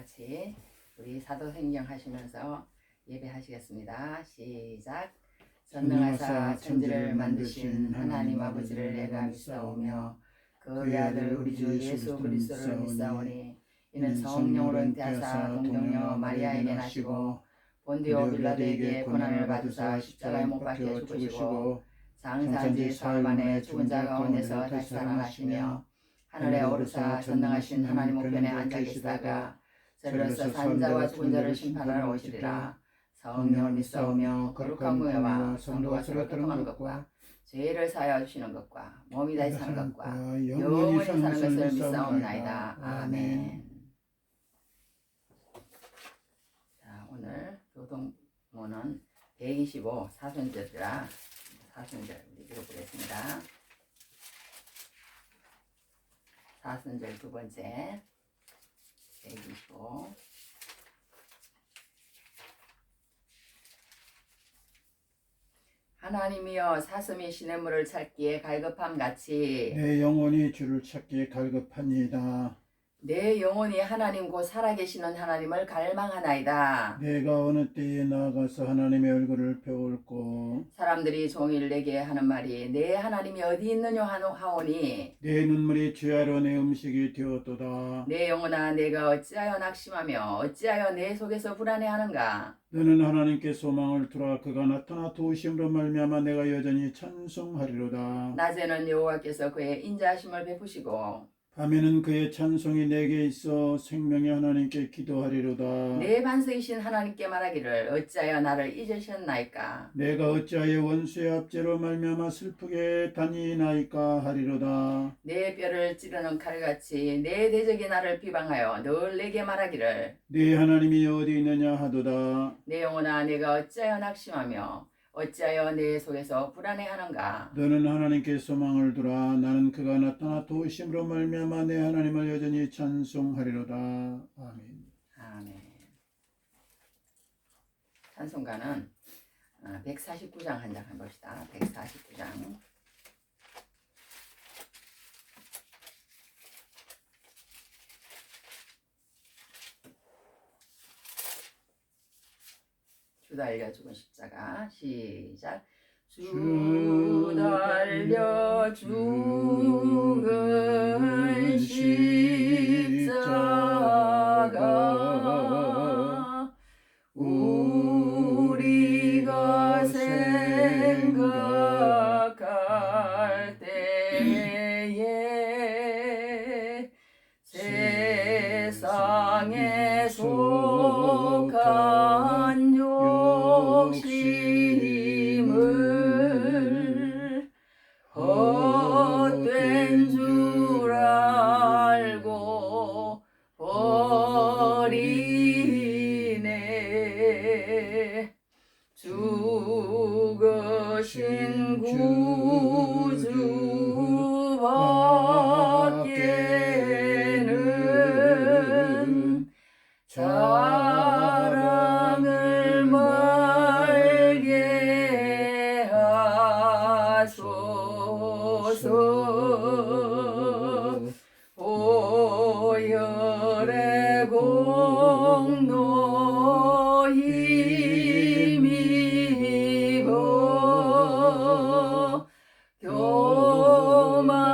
같이 우리 사도행정 하시면서 예배하시겠습니다. 시작. 전능하사 천지를 만드신 하나님 아버지를 내가 믿사오며 그의 아들 우리 주 예수 그리스도를 믿사오니 이는 성령으로 잉태하사 동정녀 마리아에게 나시고 본디오 빌라도에게 고난을 받으사 십자가에 못 박혀 죽으시고 장사지 사흘 만에 죽은 자 가운데서 다시 살아나시며 하늘에 오르사 전능하신 하나님 우편에 앉아 계시다가 저리로서 산 자와 죽은 자를 심판하러 오시리라. 성령을 믿사오며 거룩한 무예와 성도가 서로 교통하는 것과 죄를 사하여 주시는 것과 몸이 다시 사는 것과 영원히 사는 것을 믿사옵나이다. 아멘. 자, 오늘 교동문은 125 사순절이라 사순절 읽어보겠습니다. 사순절 두 번째 125 하나님이여 사슴이 시냇물을 찾기에 갈급함같이 내 영혼이 주를 찾기에 갈급하니이다. 내 영혼이 하나님 곧 살아계시는 하나님을 갈망하나이다. 내가 어느 때에 나아가서 하나님의 얼굴을 배울고 사람들이 종일 내게 하는 말이 내 하나님이 어디 있느냐 하오니 내 눈물이 주야로 내 음식이 되었도다. 내 영혼아 내가 어찌하여 낙심하며 어찌하여 내 속에서 불안해하는가. 너는 하나님께 소망을 두라. 그가 나타나 도우심으로 말미암아 내가 여전히 찬송하리로다. 낮에는 여호와께서 그의 인자하심을 베푸시고 밤에는 그의 찬송이 내게 있어 생명의 하나님께 기도하리로다. 내 반석이신 하나님께 말하기를 어찌하여 나를 잊으셨나이까. 내가 어찌하여 원수의 압제로 말미암아 슬프게 다니나이까 하리로다. 내 뼈를 찌르는 칼같이 내 대적이 나를 비방하여 늘 내게 말하기를 네 하나님이 어디 있느냐 하도다. 내 영혼아 내가 어찌하여 낙심하며 어찌하여 내 속에서 불안해하는가. 너는 하나님께 소망을 두라. 나는 그가 나타나 도우심으로 말미암아 내 하나님을 여전히 찬송하리로다. 아멘. 아멘. 찬송가는 149장 한 장 해봅시다. 149장. 주 달려 죽은 십자가. 시작. 주 달려 죽은 십자가 우리가 생각할 때에 세상에 속한 욕심을 헛된 줄 알고 버리네. 죽으신 구주밖에는 자랑을 말게 하소서. 오열의 공로 힘입어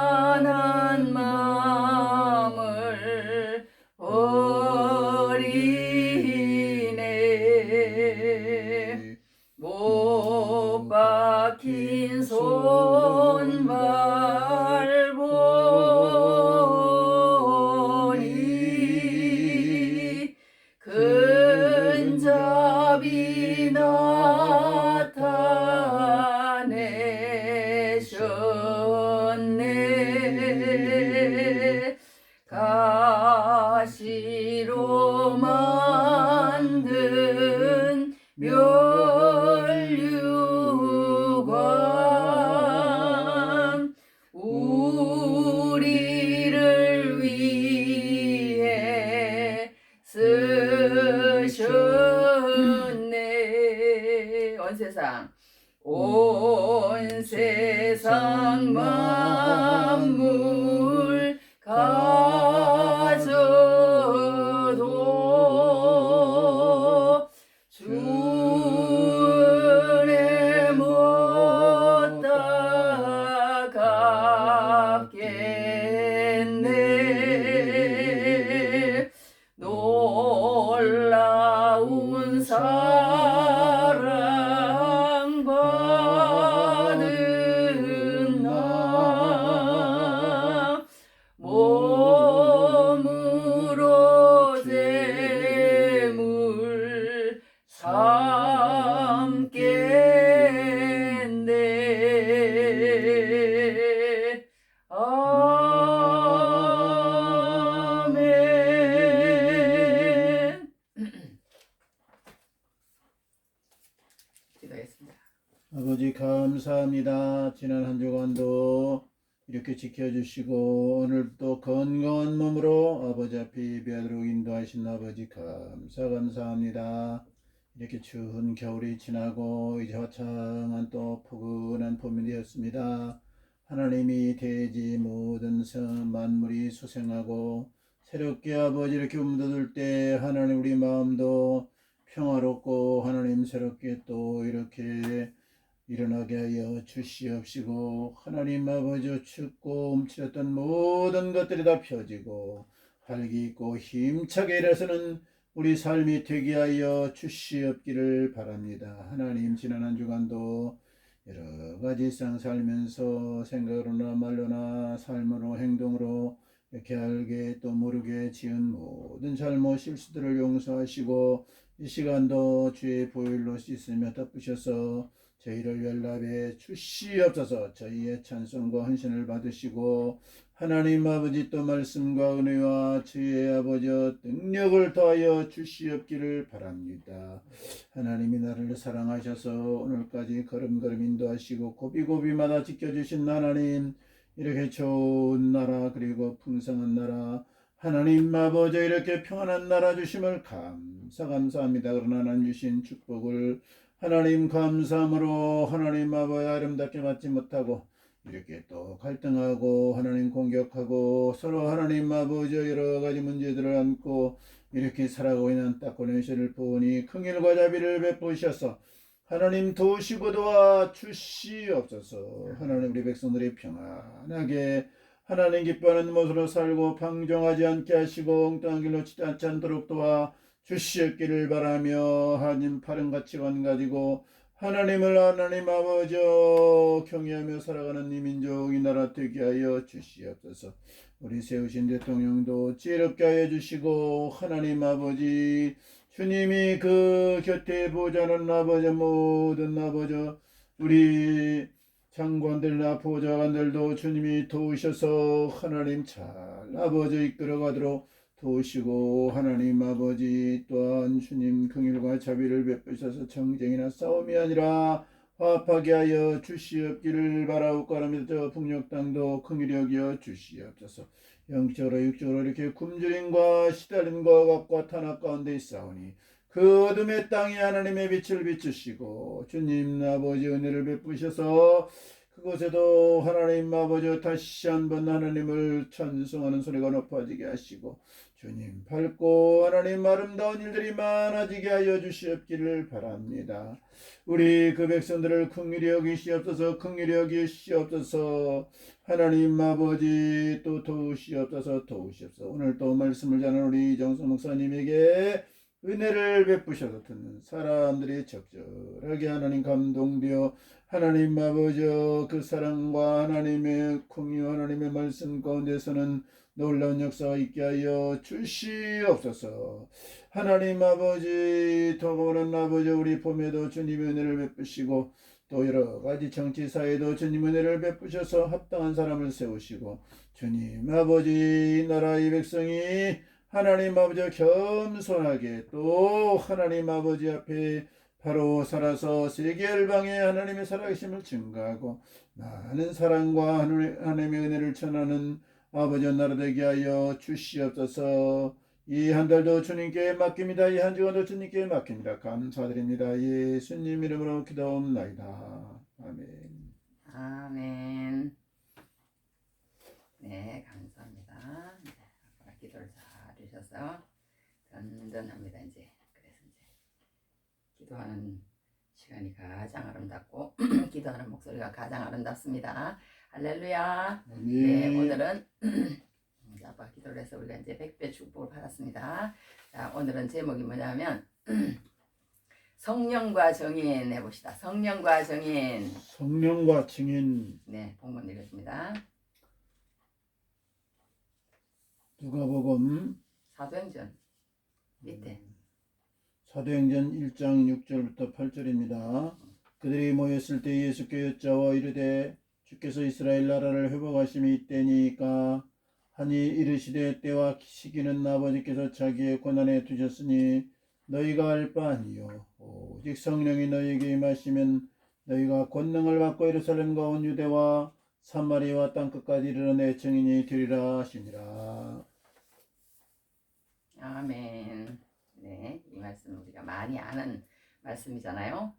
교만한 마음을 버리네. 못 박힌 손발 보니 근잡이 나타내셨네. 가시로 만든 멸류관 우리를 위해 쓰셨네. 온 세상 온 세상 만물 감사합니다. 지난 한 주간도 이렇게 지켜주시고 오늘도 건강한 몸으로 아버지 앞에 예배하도록 인도하신 아버지 감사합니다. 이렇게 추운 겨울이 지나고 이제 화창한 또 포근한 봄이 되었습니다. 하나님이 대지 모든 성 만물이 소생하고 새롭게 아버지 이렇게 움돋을 때 하나님 우리 마음도 평화롭고 하나님 새롭게 또 이렇게 일어나게 하여 주시옵시고 하나님 아버지 춥고 움츠렸던 모든 것들이 다 펴지고 활기 있고 힘차게 일어서는 우리 삶이 되게 하여 주시옵기를 바랍니다. 하나님 지난 한 주간도 여러 가지 일상 살면서 생각으로나 말로나 삶으로 행동으로 이렇게 알게 또 모르게 지은 모든 잘못 실수들을 용서하시고 이 시간도 주의 보혈로 씻으며 덮으셔서 저희를 연락해 주시옵소서. 저희의 찬송과 헌신을 받으시고 하나님 아버지 또 말씀과 은혜와 주의 아버지 능력을 더하여 주시옵기를 바랍니다. 하나님이 나를 사랑하셔서 오늘까지 걸음걸음 인도하시고 고비고비마다 지켜주신 하나님, 이렇게 좋은 나라 그리고 풍성한 나라 하나님 아버지 이렇게 평안한 나라 주심을 감사합니다. 그러나 난 주신 축복을 하나님 감사함으로 하나님 아버지 아름답게 받지 못하고 이렇게 또 갈등하고 하나님 공격하고 서로 하나님 아버지 여러 가지 문제들을 안고 이렇게 살아가고 있는 안타까운 현실을 보니 긍휼과 자비를 베푸셔서 하나님 도우시고 도와 주시옵소서. 하나님 우리 백성들이 평안하게 하나님 기뻐하는 모습으로 살고 방종하지 않게 하시고 엉뚱한 길로 치지 않지 않도록 도와 주시옵기를 바라며 하나님 바른 가치관 가지고 하나님을 하나님 아버지 경외하며 살아가는 이 민족 이 나라 되게 하여 주시옵소서. 우리 세우신 대통령도 지혜롭게 하여 주시고 하나님 아버지 주님이 그 곁에 보좌하는 아버지 모든 아버지 우리 장관들나 보좌관들도 주님이 도우셔서 하나님 잘 아버지 이끌어가도록 도우시고 하나님 아버지 또한 주님 긍휼과 자비를 베푸셔서 정쟁이나 싸움이 아니라 화합하게 하여 주시옵기를 바라옵고랍니다. 저 북녘 땅도 긍휼히 여겨 주시옵소서. 영적으로 육적으로 이렇게 굶주림과 시달림과 각과 탄압 가운데 있사오니 그 어둠의 땅에 하나님의 빛을 비추시고 주님 아버지 은혜를 베푸셔서 그곳에도 하나님 아버지 다시 한번 하나님을 찬송하는 소리가 높아지게 하시고 주님 밝고 하나님 아름다운 일들이 많아지게 하여 주시옵기를 바랍니다. 우리 그 백성들을 긍휼히 여기시옵소서. 긍휼히 여기시옵소서. 하나님 아버지 또 도우시옵소서. 오늘 또 말씀을 전하는 우리 이정수 목사님에게 은혜를 베푸셔서 듣는 사람들이 적절하게 하나님 감동되어 하나님 아버지 그 사랑과 하나님의 긍휼 하나님의 말씀 가운데서는 놀라운 역사가 있게 하여 주시옵소서. 하나님 아버지 더불어는 아버지 우리 봄에도 주님의 은혜를 베푸시고 또 여러 가지 정치 사회도 주님 은혜를 베푸셔서 합당한 사람을 세우시고 주님 아버지 이 나라의 백성이 하나님 아버지 겸손하게 또 하나님 아버지 앞에 바로 살아서 세계 열방에 하나님의 살아계심을 증거하고 많은 사랑과 하나님의 은혜를 전하는 아버지 나라 되게 하여 주시옵소서. 이 한 달도 주님께 맡깁니다. 이 한 주간도 주님께 맡깁니다. 감사드립니다. 예수님 이름으로 기도옵나이다. 아멘. 아멘. 네, 감사합니다. 네, 아까 기도를 잘 해주셔서 든든합니다. 이제 그래서 이제 기도하는 시간이 가장 아름답고 기도하는 목소리가 가장 아름답습니다. 할렐루야. 아멘. 네, 오늘은 아빠 기도를 해서 우리가 이제 100배 축복을 받았습니다. 자, 오늘은 제목이 뭐냐면 성령과 증인 해봅시다. 성령과 증인. 성령과 증인. 네, 본문 읽겠습니다. 누가복음 사도행전 밑에 사도행전 1장 6절부터 8절입니다. 그들이 모였을 때 예수께 여짜와 이르되 주께서 이스라엘 나라를 회복하심이 이때니까 하니 이르시되 때와 시기는 아버지께서 자기의 권한에 두셨으니 너희가 알 바 아니요 오직 성령이 너희에게 임하시면 너희가 권능을 받고 예루살렘과 온 유대와 사마리아와 땅끝까지 이르러 내 증인이 되리라 하시니라. 아멘. 네, 이 말씀 우리가 많이 아는 말씀이잖아요.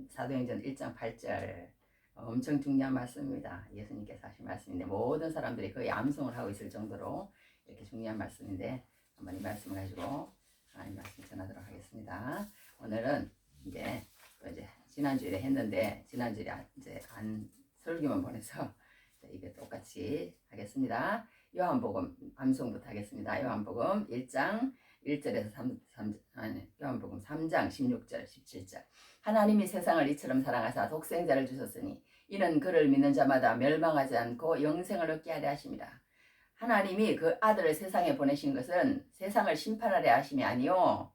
사도행전 1장 8절 엄청 중요한 말씀입니다. 예수님께서 하신 말씀인데 모든 사람들이 거의 암송을 하고 있을 정도로 이렇게 중요한 말씀인데 한번 이 말씀을 가지고 하나님 말씀 전하도록 하겠습니다. 오늘은 이제 지난주에 했는데 지난주에 이제 안 설교만 보내서 이게 똑같이 하겠습니다. 요한복음 암송부터 하겠습니다. 요한복음 1장 1절에서 요한복음 3장 16절 17절 하나님이 세상을 이처럼 사랑하사 독생자를 주셨으니 이는 그를 믿는 자마다 멸망하지 않고 영생을 얻게 하려 하심이라. 하나님이 그 아들을 세상에 보내신 것은 세상을 심판하려 하심이 아니요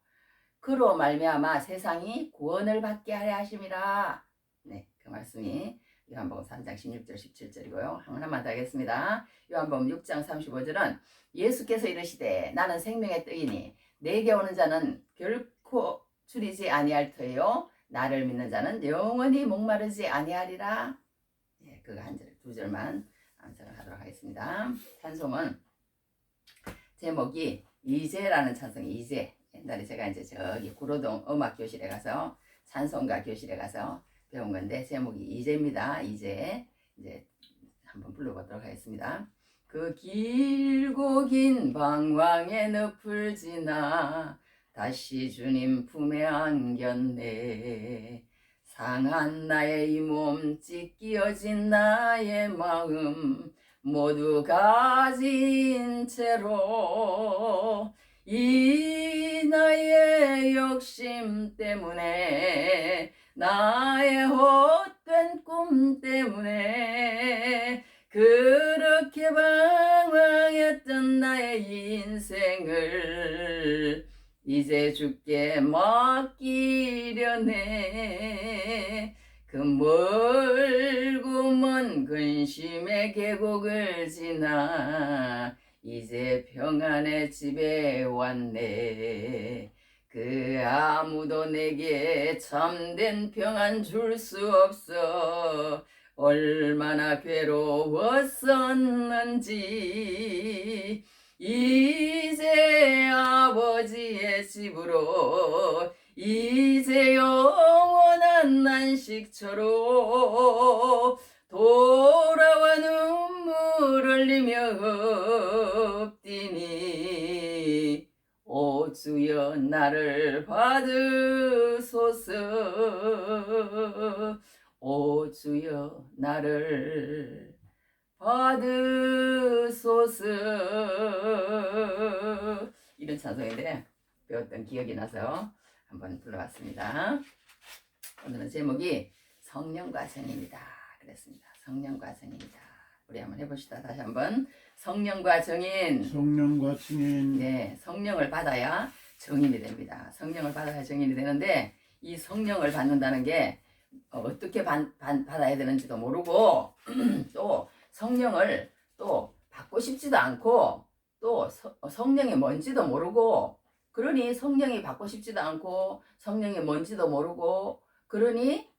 그로 말미암아 세상이 구원을 받게 하려 하심이라. 네, 그 말씀이 요한복음 3장 16절 17절이고요. 하나만 더 하겠습니다. 요한복음 6장 35절은 예수께서 이르시되 나는 생명의 떡이니 내게 오는 자는 결코 줄이지 아니할 터요 나를 믿는 자는 영원히 목마르지 아니하리라. 예, 그거 한 절, 두 절만 암송을 하도록 하겠습니다. 찬송은 제목이 이제라는 찬송이 이제. 옛날에 제가 이제 저기 구로동 음악교실에 가서 찬송가 교실에 가서 배운 건데 제목이 이제입니다. 이제 한번 불러보도록 하겠습니다. 그 길고 긴 방황의 늪을 지나 다시 주님 품에 안겼네. 상한 나의 이 몸 찢기어진 나의 마음 모두 가진 채로 이 나의 욕심 때문에 나의 헛된 꿈 때문에 그렇게 방황했던 나의 인생을 이제 주께 맡기려네. 그 멀고 먼 근심의 계곡을 지나 이제 평안의 집에 왔네. 그 아무도 내게 참된 평안 줄 수 없어 얼마나 괴로웠었는지 이제 아버지의 집으로 이제 영원한 안식처로 돌아와 눈물 흘리며 엎디니 오 주여 나를 받으소서 오 주여 나를 받으소서. 이런 찬송인데 배웠던 기억이 나서 한번 불러봤습니다. 오늘은 제목이 성령과 정인이다 그랬습니다. 성령과 정인이다. 우리 한번 해봅시다. 다시 한번 성령과 정인. 성령과 증인. 네, 성령을 받아야 정인이 됩니다. 성령을 받아야 정인이 되는데 이 성령을 받는다는 게 어떻게 받아야 되는지도 모르고 또 성령을 또 받고 싶지도 않고 또 성령이 뭔지도 모르고 그러니 성령이 받고 싶지도 않고 성령이 뭔지도 모르고 그러니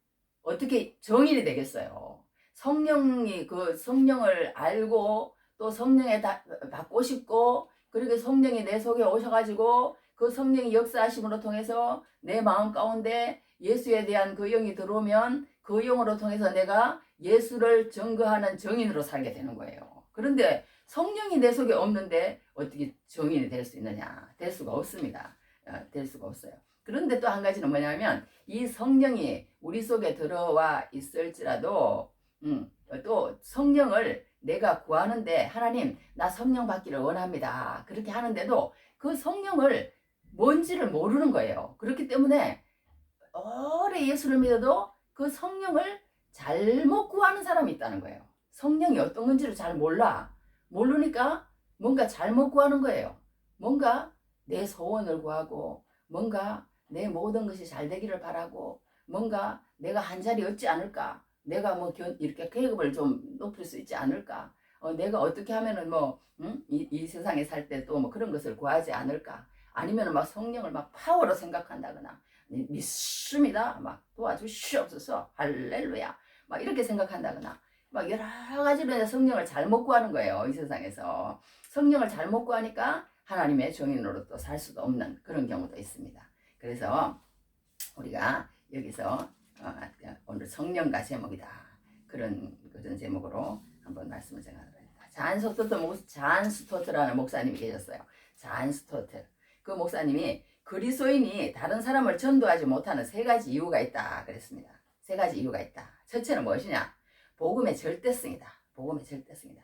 어떻게 정인이 되겠어요. 성령이 그 성령을 알고 또 성령에 받고 싶고 그렇게 성령이 내 속에 오셔가지고 그 성령이 역사하심으로 통해서 내 마음 가운데 예수에 대한 그 영이 들어오면 그 영으로 통해서 내가 예수를 증거하는 정인으로 살게 되는 거예요. 그런데 성령이 내 속에 없는데 어떻게 정인이 될 수 있느냐? 될 수가 없습니다. 될 수가 없어요. 그런데 또 한 가지는 뭐냐면 이 성령이 우리 속에 들어와 있을지라도 또 성령을 내가 구하는데 하나님 나 성령 받기를 원합니다. 그렇게 하는데도 그 성령을 뭔지를 모르는 거예요. 그렇기 때문에 오래 예수를 믿어도 그 성령을 잘못 구하는 사람이 있다는 거예요. 성령이 어떤 건지를 잘 모르니까 뭔가 잘못 구하는 거예요. 뭔가 내 소원을 구하고 뭔가 내 모든 것이 잘 되기를 바라고 뭔가 내가 한 자리 얻지 않을까 내가 뭐 이렇게 계급을 좀 높일 수 있지 않을까 내가 어떻게 하면은 이 세상에 살 때 또 뭐 그런 것을 구하지 않을까 아니면 막 성령을 막 파워로 생각한다거나 믿습니다. 막 도와주시옵소서. 할렐루야. 막 이렇게 생각한다거나 막 여러 가지로 성령을 잘못 구하는 거예요. 이 세상에서. 성령을 잘못 구하니까 하나님의 정인으로 또 살 수도 없는 그런 경우도 있습니다. 그래서 우리가 여기서 오늘 성령과 제목이다. 그런 제목으로 한번 말씀을 전하도록 합니다. 잔 스토트라는 목사님이 계셨어요. 잔 스토트. 그 목사님이 그리스도인이 다른 사람을 전도하지 못하는 세 가지 이유가 있다 그랬습니다. 세 가지 이유가 있다. 첫째는 무엇이냐? 복음의 절대성이다. 복음의 절대성이다.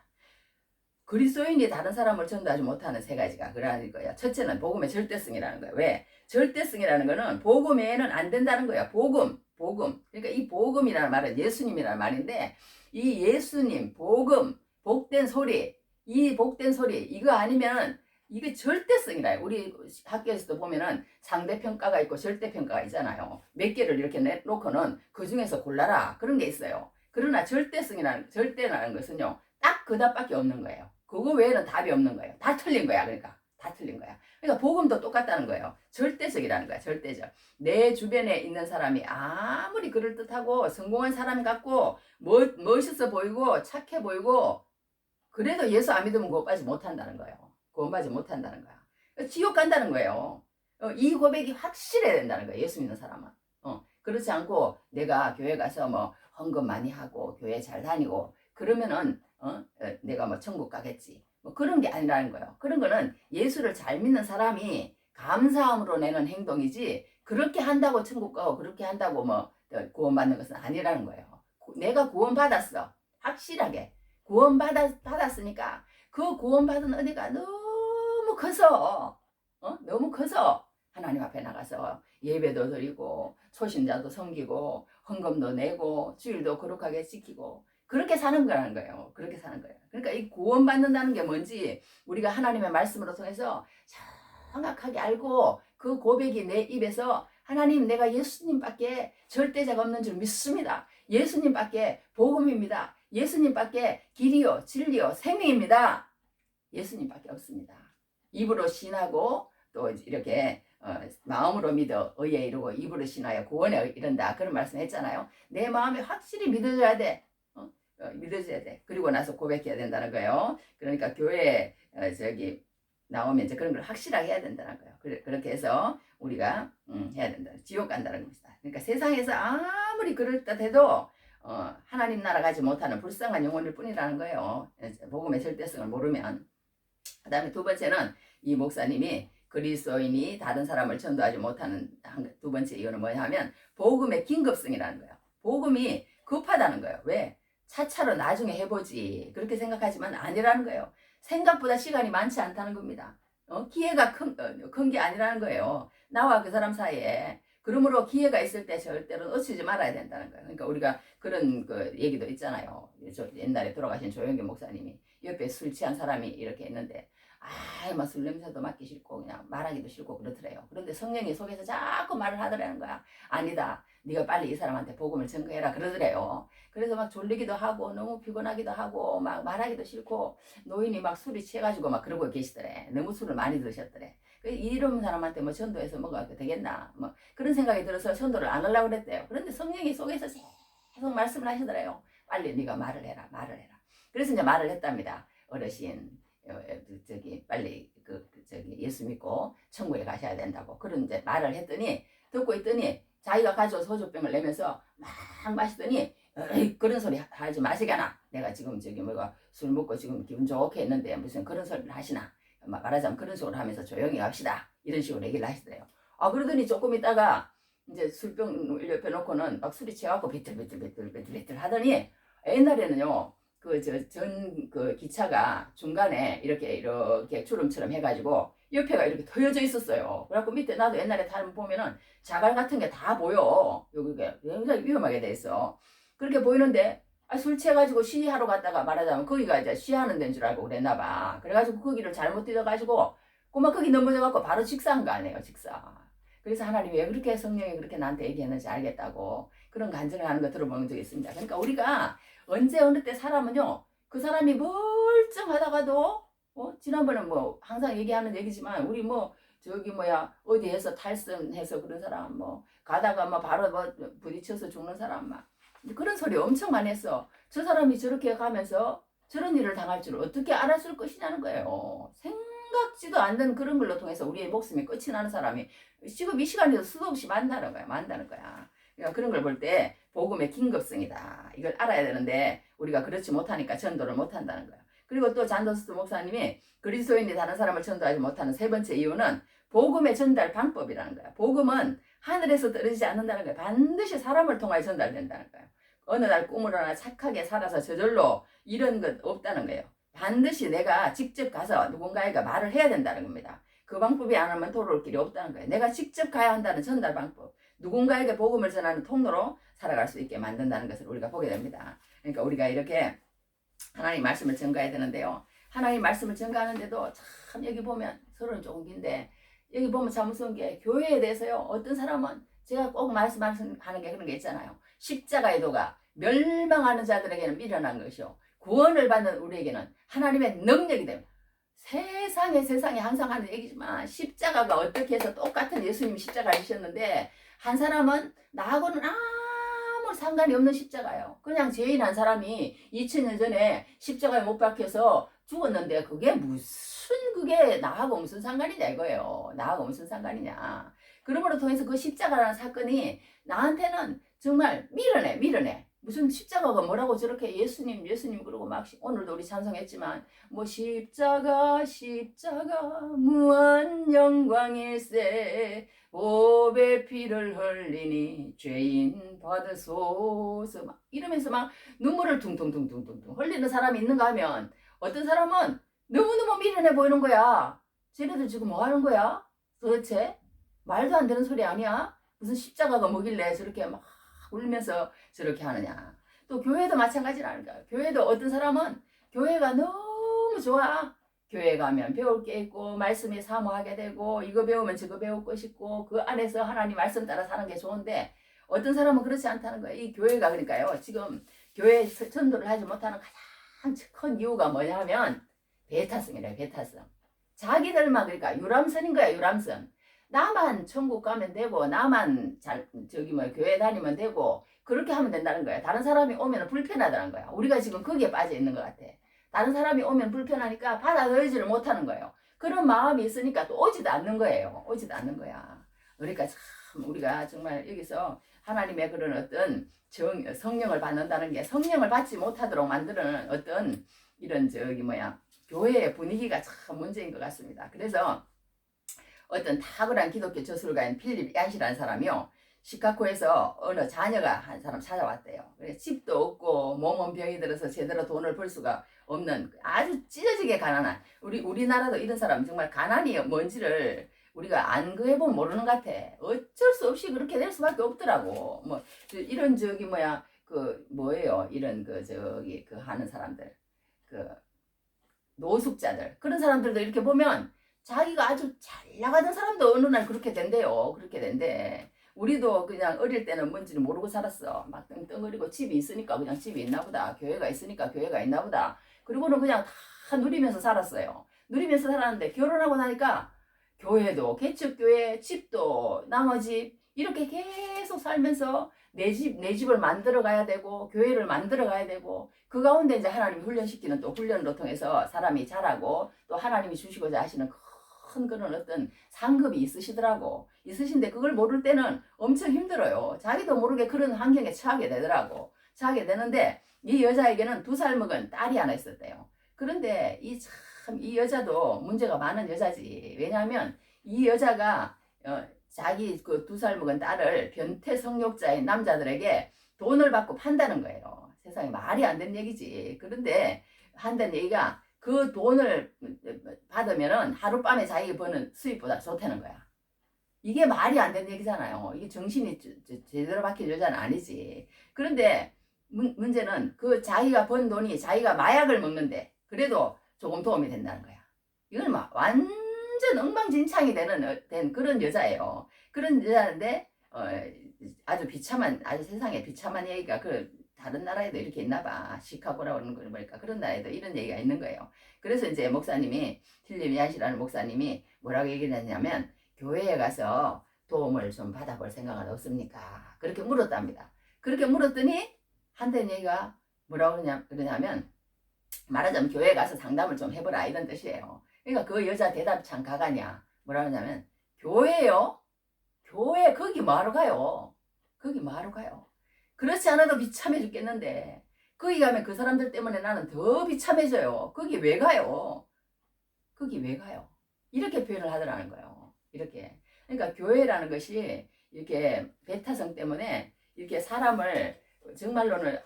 그리스도인이 다른 사람을 전도하지 못하는 세 가지가 그러는 거예요. 첫째는 복음의 절대성이라는 거예요. 왜? 절대성이라는 거는 복음 외에는 안 된다는 거예요. 복음. 그러니까 이 복음이라는 말은 예수님이라는 말인데 이 예수님, 복음, 복된 소리, 이 복된 소리 이거 아니면 이게 절대성이라요. 우리 학교에서도 보면은 상대평가가 있고 절대평가가 있잖아요. 몇 개를 이렇게 내놓고는 그 중에서 골라라. 그런 게 있어요. 그러나 절대라는 것은요. 딱 그 답밖에 없는 거예요. 그거 외에는 답이 없는 거예요. 다 틀린 거야. 그러니까 다 틀린 거야. 그러니까 복음도 똑같다는 거예요. 절대적이라는 거야. 절대적. 내 주변에 있는 사람이 아무리 그럴듯하고 성공한 사람 같고 멋있어 보이고 착해 보이고 그래도 예수 안 믿으면 구원받지 못한다는 거예요. 구원받지 못한다는 거야. 지옥 간다는 거예요. 이 고백이 확실해야 된다는 거예요. 예수 믿는 사람은. 그렇지 않고 내가 교회 가서 뭐 헌금 많이 하고 교회 잘 다니고 그러면은 내가 뭐 천국 가겠지. 뭐 그런 게 아니라는 거예요. 그런 거는 예수를 잘 믿는 사람이 감사함으로 내는 행동이지 그렇게 한다고 천국 가고 그렇게 한다고 뭐 구원받는 것은 아니라는 거예요. 내가 구원받았어. 확실하게. 구원받았으니까 그 구원받은 은혜가 너무 커서 너무 커서 하나님 앞에 나가서 예배도 드리고 초신자도 섬기고 헌금도 내고 주일도 거룩하게 지키고 그렇게 사는 거라는 거예요. 그렇게 사는 거예요. 그러니까 이 구원받는다는 게 뭔지 우리가 하나님의 말씀으로 통해서 정확하게 알고 그 고백이 내 입에서 하나님 내가 예수님밖에 절대자가 없는 줄 믿습니다. 예수님밖에 복음입니다. 예수님밖에 길이요 진리요 생명입니다. 예수님밖에 없습니다. 입으로 신하고 또 이렇게 마음으로 믿어 의에 이르고 입으로 신하여 구원에 이른다. 그런 말씀 했잖아요. 내 마음에 확실히 믿어줘야 돼. 믿어줘야 돼. 그리고 나서 고백해야 된다는 거예요. 그러니까 교회 나오면 이제 그런 걸 확실하게 해야 된다는 거예요. 그렇게 해서 우리가 해야 된다. 지옥 간다는 겁니다. 그러니까 세상에서 아무리 그럴듯해도 하나님 나라 가지 못하는 불쌍한 영혼일 뿐이라는 거예요. 복음의 절대성을 모르면. 그 다음에 두 번째는 이 목사님이 그리스도인이 다른 사람을 전도하지 못하는 두 번째 이유는 뭐냐면 복음의 긴급성이라는 거예요. 복음이 급하다는 거예요. 왜? 차차로 나중에 해보지 그렇게 생각하지만 아니라는 거예요. 생각보다 시간이 많지 않다는 겁니다. 기회가 큰 게 아니라는 거예요. 나와 그 사람 사이에. 그러므로 기회가 있을 때 절대로 놓치지 말아야 된다는 거예요. 그러니까 우리가 그런 그 얘기도 있잖아요. 옛날에 돌아가신 조영기 목사님이 옆에 술 취한 사람이 이렇게 있는데 막 술 냄새도 맡기 싫고 그냥 말하기도 싫고 그렇더래요. 그런데 성령이 속에서 자꾸 말을 하더라는 거야. 아니다. 네가 빨리 이 사람한테 복음을 전거해라 그러더래요. 그래서 막 졸리기도 하고 너무 피곤하기도 하고 막 말하기도 싫고 노인이 막 술이 취해가지고 막 그러고 계시더래. 너무 술을 많이 드셨더래. 이런 사람한테 뭐 전도해서 뭐가 되겠나 뭐 그런 생각이 들어서 전도를 안 하려고 그랬대요. 그런데 성령이 속에서 계속 말씀을 하시더래요. 빨리 네가 말을 해라. 그래서 이제 말을 했답니다. 어르신 빨리 예수 믿고 천국에 가셔야 된다고 그런 이제 말을 했더니 듣고 있더니 자기가 가져온 소주병을 내면서 막 마시더니 그런 소리 하지 마시게나. 내가 지금 술 먹고 지금 기분 좋게 했는데 무슨 그런 소리를 하시나. 말하자면 그런 식으로 하면서 조용히 갑시다. 이런 식으로 얘기를 하시더래요. 그러더니 조금 있다가 이제 술병 옆에 놓고는 막 술이 취해갖고 비틀비틀 하더니 옛날에는요. 그 기차가 중간에 이렇게 주름처럼 해가지고 옆에가 이렇게 터여져 있었어요. 그래갖고 밑에 나도 옛날에 타면 보면은 자갈 같은 게 다 보여. 여기가 굉장히 위험하게 돼 있어. 그렇게 보이는데 술 취해가지고 시하러 갔다가 말하자면 거기가 이제 시하는 데인 줄 알고 그랬나봐. 그래가지고 거기를 잘못 뛰어가지고 꼬마 거기 넘어져갖고 바로 직사한 거 아니에요. 직사. 그래서 하나님이 왜 그렇게 성령이 그렇게 나한테 얘기했는지 알겠다고 그런 간증을 하는 거 들어본 적이 있습니다. 그러니까 우리가 언제 어느 때 사람은요 그 사람이 멀쩡하다가도 지난번에 뭐 항상 얘기하는 얘기지만 우리 뭐 저기 뭐야 어디에서 탈선해서 그런 사람 뭐 가다가 뭐 바로 뭐 부딪혀서 죽는 사람 막 그런 소리 엄청 많이 했어. 저 사람이 저렇게 가면서 저런 일을 당할 줄 어떻게 알았을 것이냐는 거예요. 생각지도 않는 그런 걸로 통해서 우리의 목숨이 끝이 나는 사람이 지금 이 시간에도 수도 없이 많다는 거야. 많다는 거야. 그러니까 그런 걸 볼 때 복음의 긴급성이다. 이걸 알아야 되는데 우리가 그렇지 못하니까 전도를 못한다는 거야. 그리고 또 잔도스트 목사님이 그리스도인이 다른 사람을 전도하지 못하는 세 번째 이유는 복음의 전달 방법이라는 거야. 복음은 하늘에서 떨어지지 않는다는 거야. 반드시 사람을 통하여 전달된다는 거야. 어느 날 꿈을 하나 착하게 살아서 저절로 이런 것 없다는 거예요. 반드시 내가 직접 가서 누군가에게 말을 해야 된다는 겁니다. 그 방법이 안 하면 돌아올 길이 없다는 거예요. 내가 직접 가야 한다는 전달 방법. 누군가에게 복음을 전하는 통로로 살아갈 수 있게 만든다는 것을 우리가 보게 됩니다. 그러니까 우리가 이렇게 하나님 말씀을 전가해야 되는데요. 하나님 말씀을 전가하는데도 참 여기 보면 서론이 조금 긴데 여기 보면 참 무서운 게 교회에 대해서요. 어떤 사람은 제가 꼭 말씀하는 게 그런 게 있잖아요. 십자가의 도가 멸망하는 자들에게는 미련한 것이요. 구원을 받는 우리에게는 하나님의 능력이 됩니다. 세상에 항상 하는 얘기지만 십자가가 어떻게 해서 똑같은 예수님이 십자가를 지셨는데 한 사람은 나하고는 아무 상관이 없는 십자가예요. 그냥 죄인 한 사람이 2000년 전에 십자가에 못 박혀서 죽었는데 그게 나하고 무슨 상관이냐 이거예요. 나하고 무슨 상관이냐. 그러므로 통해서 그 십자가라는 사건이 나한테는 정말 미련해. 무슨 십자가가 뭐라고 저렇게 예수님 그러고 막 오늘도 우리 찬송했지만 뭐 십자가 무한 영광일세 보배 피를 흘리니 죄인 받으소서 막 이러면서 막 눈물을 둥둥 흘리는 사람이 있는가 하면 어떤 사람은 너무너무 미련해 보이는 거야. 쟤네들 지금 뭐 하는 거야? 도대체? 말도 안 되는 소리 아니야? 무슨 십자가가 뭐길래 저렇게 막 울면서 저렇게 하느냐. 또 교회도 마찬가지라니까. 교회도 어떤 사람은 교회가 너무 좋아. 교회 가면 배울 게 있고 말씀에 사모하게 되고 이거 배우면 저거 배울 것이 있고 그 안에서 하나님 말씀 따라 사는 게 좋은데 어떤 사람은 그렇지 않다는 거예요. 이 교회가 그러니까요. 지금 교회 전도를 하지 못하는 가장 큰 이유가 뭐냐면 배타성이래요. 배타성. 자기들만 그러니까 유람선인 거야. 유람선. 나만 천국 가면 되고 나만 교회 다니면 되고 그렇게 하면 된다는 거야. 다른 사람이 오면 불편하다는 거야. 우리가 지금 거기에 빠져 있는 것 같아. 다른 사람이 오면 불편하니까 받아들이지를 못하는 거예요. 그런 마음이 있으니까 또 오지도 않는 거예요. 오지도 않는 거야. 그러니까 참 우리가 정말 여기서 하나님의 그런 어떤 성령을 받는다는 게 성령을 받지 못하도록 만드는 어떤 이런 교회의 분위기가 참 문제인 것 같습니다. 그래서 어떤 탁월한 기독교 저술가인 필립 얀시라는 사람이요. 시카고에서 어느 자녀가 한 사람 찾아왔대요. 그래 집도 없고 몸은 병이 들어서 제대로 돈을 벌 수가 없는 아주 찢어지게 가난한 우리나라도 이런 사람 정말 가난이 뭔지를 우리가 안 그해보면 모르는 것 같아. 어쩔 수 없이 그렇게 될 수밖에 없더라고. 뭐 이런 이런 하는 사람들 노숙자들 그런 사람들도 이렇게 보면 자기가 아주 잘 나가던 사람도 어느 날 그렇게 된대요. 그렇게 된대. 우리도 그냥 어릴 때는 뭔지는 모르고 살았어. 막 떵떵거리고 집이 있으니까 그냥 집이 있나 보다. 교회가 있으니까 교회가 있나 보다. 그리고는 그냥 다 누리면서 살았어요. 누리면서 살았는데 결혼하고 나니까 교회도 개척교회, 집도 나머지 이렇게 계속 살면서 내 집을 만들어 가야 되고 교회를 만들어 가야 되고 그 가운데 이제 하나님이 훈련시키는 또 훈련으로 통해서 사람이 자라고 또 하나님이 주시고자 하시는 큰 그런 어떤 상급이 있으신데 그걸 모를 때는 엄청 힘들어요. 자기도 모르게 그런 환경에 처하게 되더라고. 처하게 되는데 이 여자에게는 2살 먹은 딸이 하나 있었대요. 그런데 이 여자도 문제가 많은 여자지. 왜냐하면 이 여자가 자기 그 2살 먹은 딸을 변태 성욕자인 남자들에게 돈을 받고 판다는 거예요. 세상에 말이 안 되는 얘기지. 그런데 한다는 얘기가 그 돈을 받으면은 하룻밤에 자기가 버는 수입보다 좋다는 거야. 이게 말이 안 되는 얘기잖아요. 이게 정신이 제대로 박힌 여자는 아니지. 그런데 문제는 그 자기가 번 돈이 자기가 마약을 먹는데 그래도 조금 도움이 된다는 거야. 이건 막 완전 엉망진창이 된 그런 여자예요. 그런 여자인데 아주 세상에 비참한 얘기가 다른 나라에도 이렇게 있나 봐. 시카고라고 하는 걸 보니까 그런 나라에도 이런 얘기가 있는 거예요. 그래서 이제 필립 얀시라는 목사님이 뭐라고 얘기했냐면 교회에 가서 도움을 좀 받아볼 생각은 없습니까? 그렇게 물었답니다. 그렇게 물었더니 한다는 얘기가 뭐라고 그러냐면 말하자면 교회에 가서 상담을 좀 해보라 이런 뜻이에요. 그러니까 그 여자 대답 참 가가냐. 뭐라고 하냐면 교회요? 교회 거기 뭐하러 가요? 거기 뭐하러 가요? 그렇지 않아도 비참해 죽겠는데 거기 가면 그 사람들 때문에 나는 더 비참해져요. 거기 왜 가요? 거기 왜 가요? 이렇게 표현을 하더라는 거예요. 이렇게. 그러니까 교회라는 것이 이렇게 배타성 때문에 이렇게 사람을 정말로는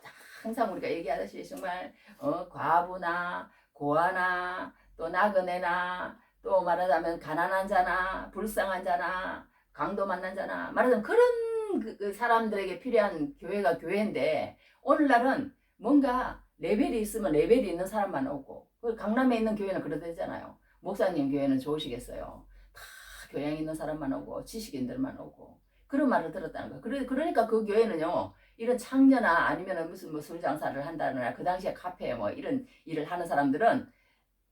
항상 우리가 얘기하듯이 정말 과부나 고아나 또 나그네나 또 말하자면 가난한 자나 불쌍한 자나 강도 만난 자나 말하자면 그런 그 사람들에게 필요한 교회가 교회인데 오늘날은 뭔가 레벨이 있으면 레벨이 있는 사람만 오고 강남에 있는 교회는 그러잖아요. 목사님 교회는 좋으시겠어요. 다 교양 있는 사람만 오고 지식인들만 오고 그런 말을 들었다는 거예요. 그러니까 그 교회는요. 이런 창녀나 아니면 무슨 뭐 술 장사를 한다거나 그 당시에 카페 뭐 이런 일을 하는 사람들은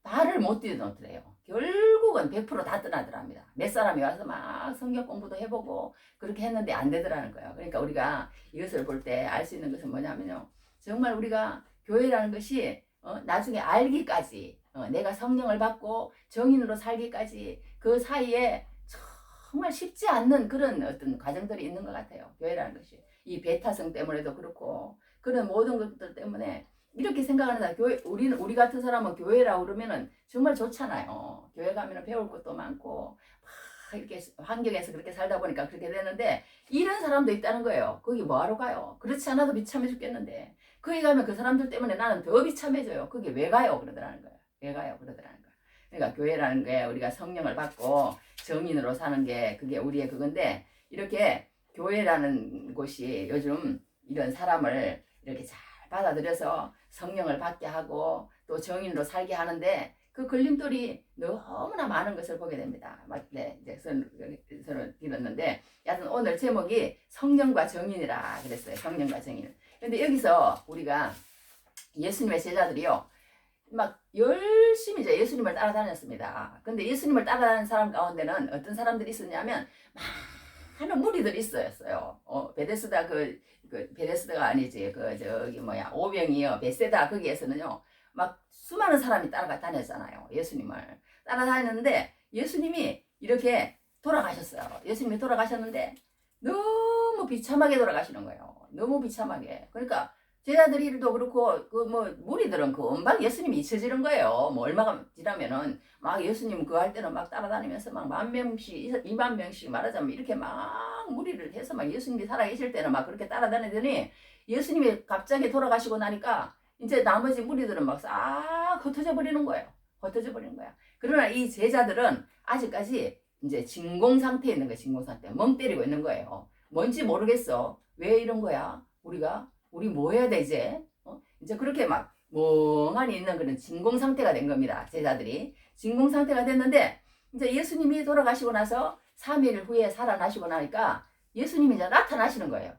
말을 못 뛰어놓더래요. 결국은 100%다 떠나더랍니다. 몇 사람이 와서 막 성경 공부도 해보고 그렇게 했는데 안 되더라는 거예요. 그러니까 우리가 이것을 볼 때 알 수 있는 것은 뭐냐면요. 정말 우리가 교회라는 것이 나중에 알기까지 내가 성령을 받고 정인으로 살기까지 그 사이에 정말 쉽지 않는 그런 어떤 과정들이 있는 것 같아요. 교회라는 것이. 이 배타성 때문에도 그렇고 그런 모든 것들 때문에 이렇게 생각하는 사람, 우리 같은 사람은 교회라고 그러면은 정말 좋잖아요. 교회 가면은 배울 것도 많고 막 이렇게 환경에서 그렇게 살다 보니까 그렇게 되는데 이런 사람도 있다는 거예요. 거기 뭐하러 가요? 그렇지 않아도 비참해 죽겠는데 거기 가면 그 사람들 때문에 나는 더 비참해져요. 거기 왜 가요? 그러더라는 거예요. 왜 가요? 그러더라는 거예요. 그러니까 교회라는 게 우리가 성령을 받고 정인으로 사는 게 그게 우리의 그건데 이렇게 교회라는 곳이 요즘 이런 사람을 이렇게 잘 받아들여서 성령을 받게 하고 또 정인으로 살게 하는데 그 걸림돌이 너무나 많은 것을 보게 됩니다. 네, 이제 선을 드렸는데 여하튼 오늘 제목이 성령과 정인이라 그랬어요. 성령과 정인. 근데 여기서 우리가 예수님의 제자들이요. 막 열심히 이제 예수님을 따라다녔습니다. 근데 예수님을 따라다니는 사람 가운데는 어떤 사람들이 있었냐면 많은 무리들이 있었어요. 베데스다 베데스다가 아니지 저기 뭐야 오병이요 베세다 거기에서는요 막 수많은 사람이 따라다녔잖아요. 예수님을 따라다녔는데 예수님이 이렇게 돌아가셨어요. 예수님이 돌아가셨는데 너무 비참하게 돌아가시는 거예요. 너무 비참하게. 그러니까 제자들이도 그렇고 그 뭐 무리들은 그 음방 예수님이 잊혀지는 거예요. 뭐 얼마가 지나면은 막 예수님 그 할 때는 막 따라다니면서 막 10,000명씩 20,000명씩 말하자면 이렇게 막 무리를 해서 막 예수님이 살아계실 때는 막 그렇게 따라다니더니 예수님이 갑자기 돌아가시고 나니까 이제 나머지 무리들은 막 싹 흩어져 버리는 거예요. 흩어져 버리는 거야. 그러나 이 제자들은 아직까지 이제 진공 상태에 있는 거예요. 진공 상태. 멍 때리고 있는 거예요. 뭔지 모르겠어. 왜 이런 거야? 우리 뭐 해야 돼 이제? 이제 그렇게 막 멍하니 있는 그런 진공 상태가 된 겁니다. 제자들이 진공 상태가 됐는데 이제 예수님이 돌아가시고 나서 3일 후에 살아나시고 나니까 예수님이 이제 나타나시는 거예요.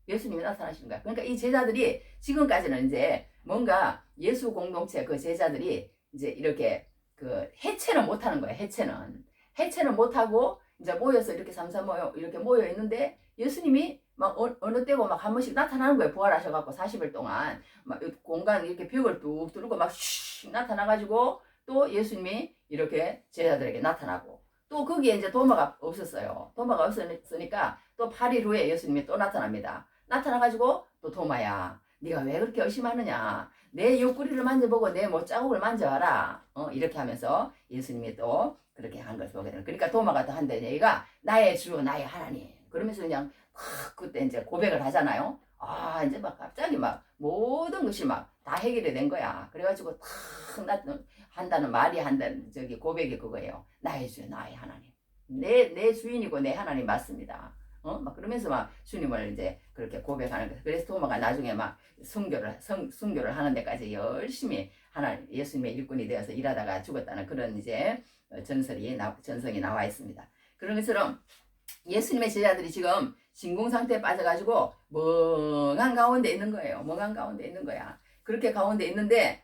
예수님이 나타나시는 거야. 그러니까 이 제자들이 지금까지는 이제 뭔가 예수 공동체 그 제자들이 이제 이렇게 그 해체는 못하는 거예요. 해체는 못하고 이제 모여서 이렇게 삼삼 이렇게 모여 있는데 예수님이 막 어느 때고 막 한 번씩 나타나는 거예요. 부활하셔갖고 40일 동안 막 공간 이렇게 벽을 뚝 뚫고 막 슉 나타나가지고 또 예수님이 이렇게 제자들에게 나타나고 또 거기에 이제 도마가 없었어요. 도마가 없으니까 또 8일 후에 예수님이 또 나타납니다. 나타나가지고 또 도마야 네가 왜 그렇게 의심하느냐 내 옆구리를 만져보고 내 못자국을 만져봐라 이렇게 하면서 예수님이 또 그렇게 한 것을 보게 되는 그러니까 도마가 또 한다는 얘기가 나의 주 나의 하나님 그러면서 그냥 그때 이제 고백을 하잖아요. 이제 막 갑자기 막 모든 것이 막 다 해결이 된 거야. 그래가지고 탁 한다는 말이 한다는 저기 고백이 그거예요. 나의 주 나의 하나님 내 주인이고 내 하나님 맞습니다. 막 그러면서 막 주님을 이제 그렇게 고백하는 거예요. 그래서 도마가 나중에 막 순교를 하는 데까지 열심히 예수님의 일꾼이 되어서 일하다가 죽었다는 그런 이제 전성이 나와 있습니다. 그런 것처럼 예수님의 제자들이 지금 진공 상태에 빠져가지고 멍한 가운데 있는 거예요. 멍한 가운데 있는 거야. 그렇게 가운데 있는데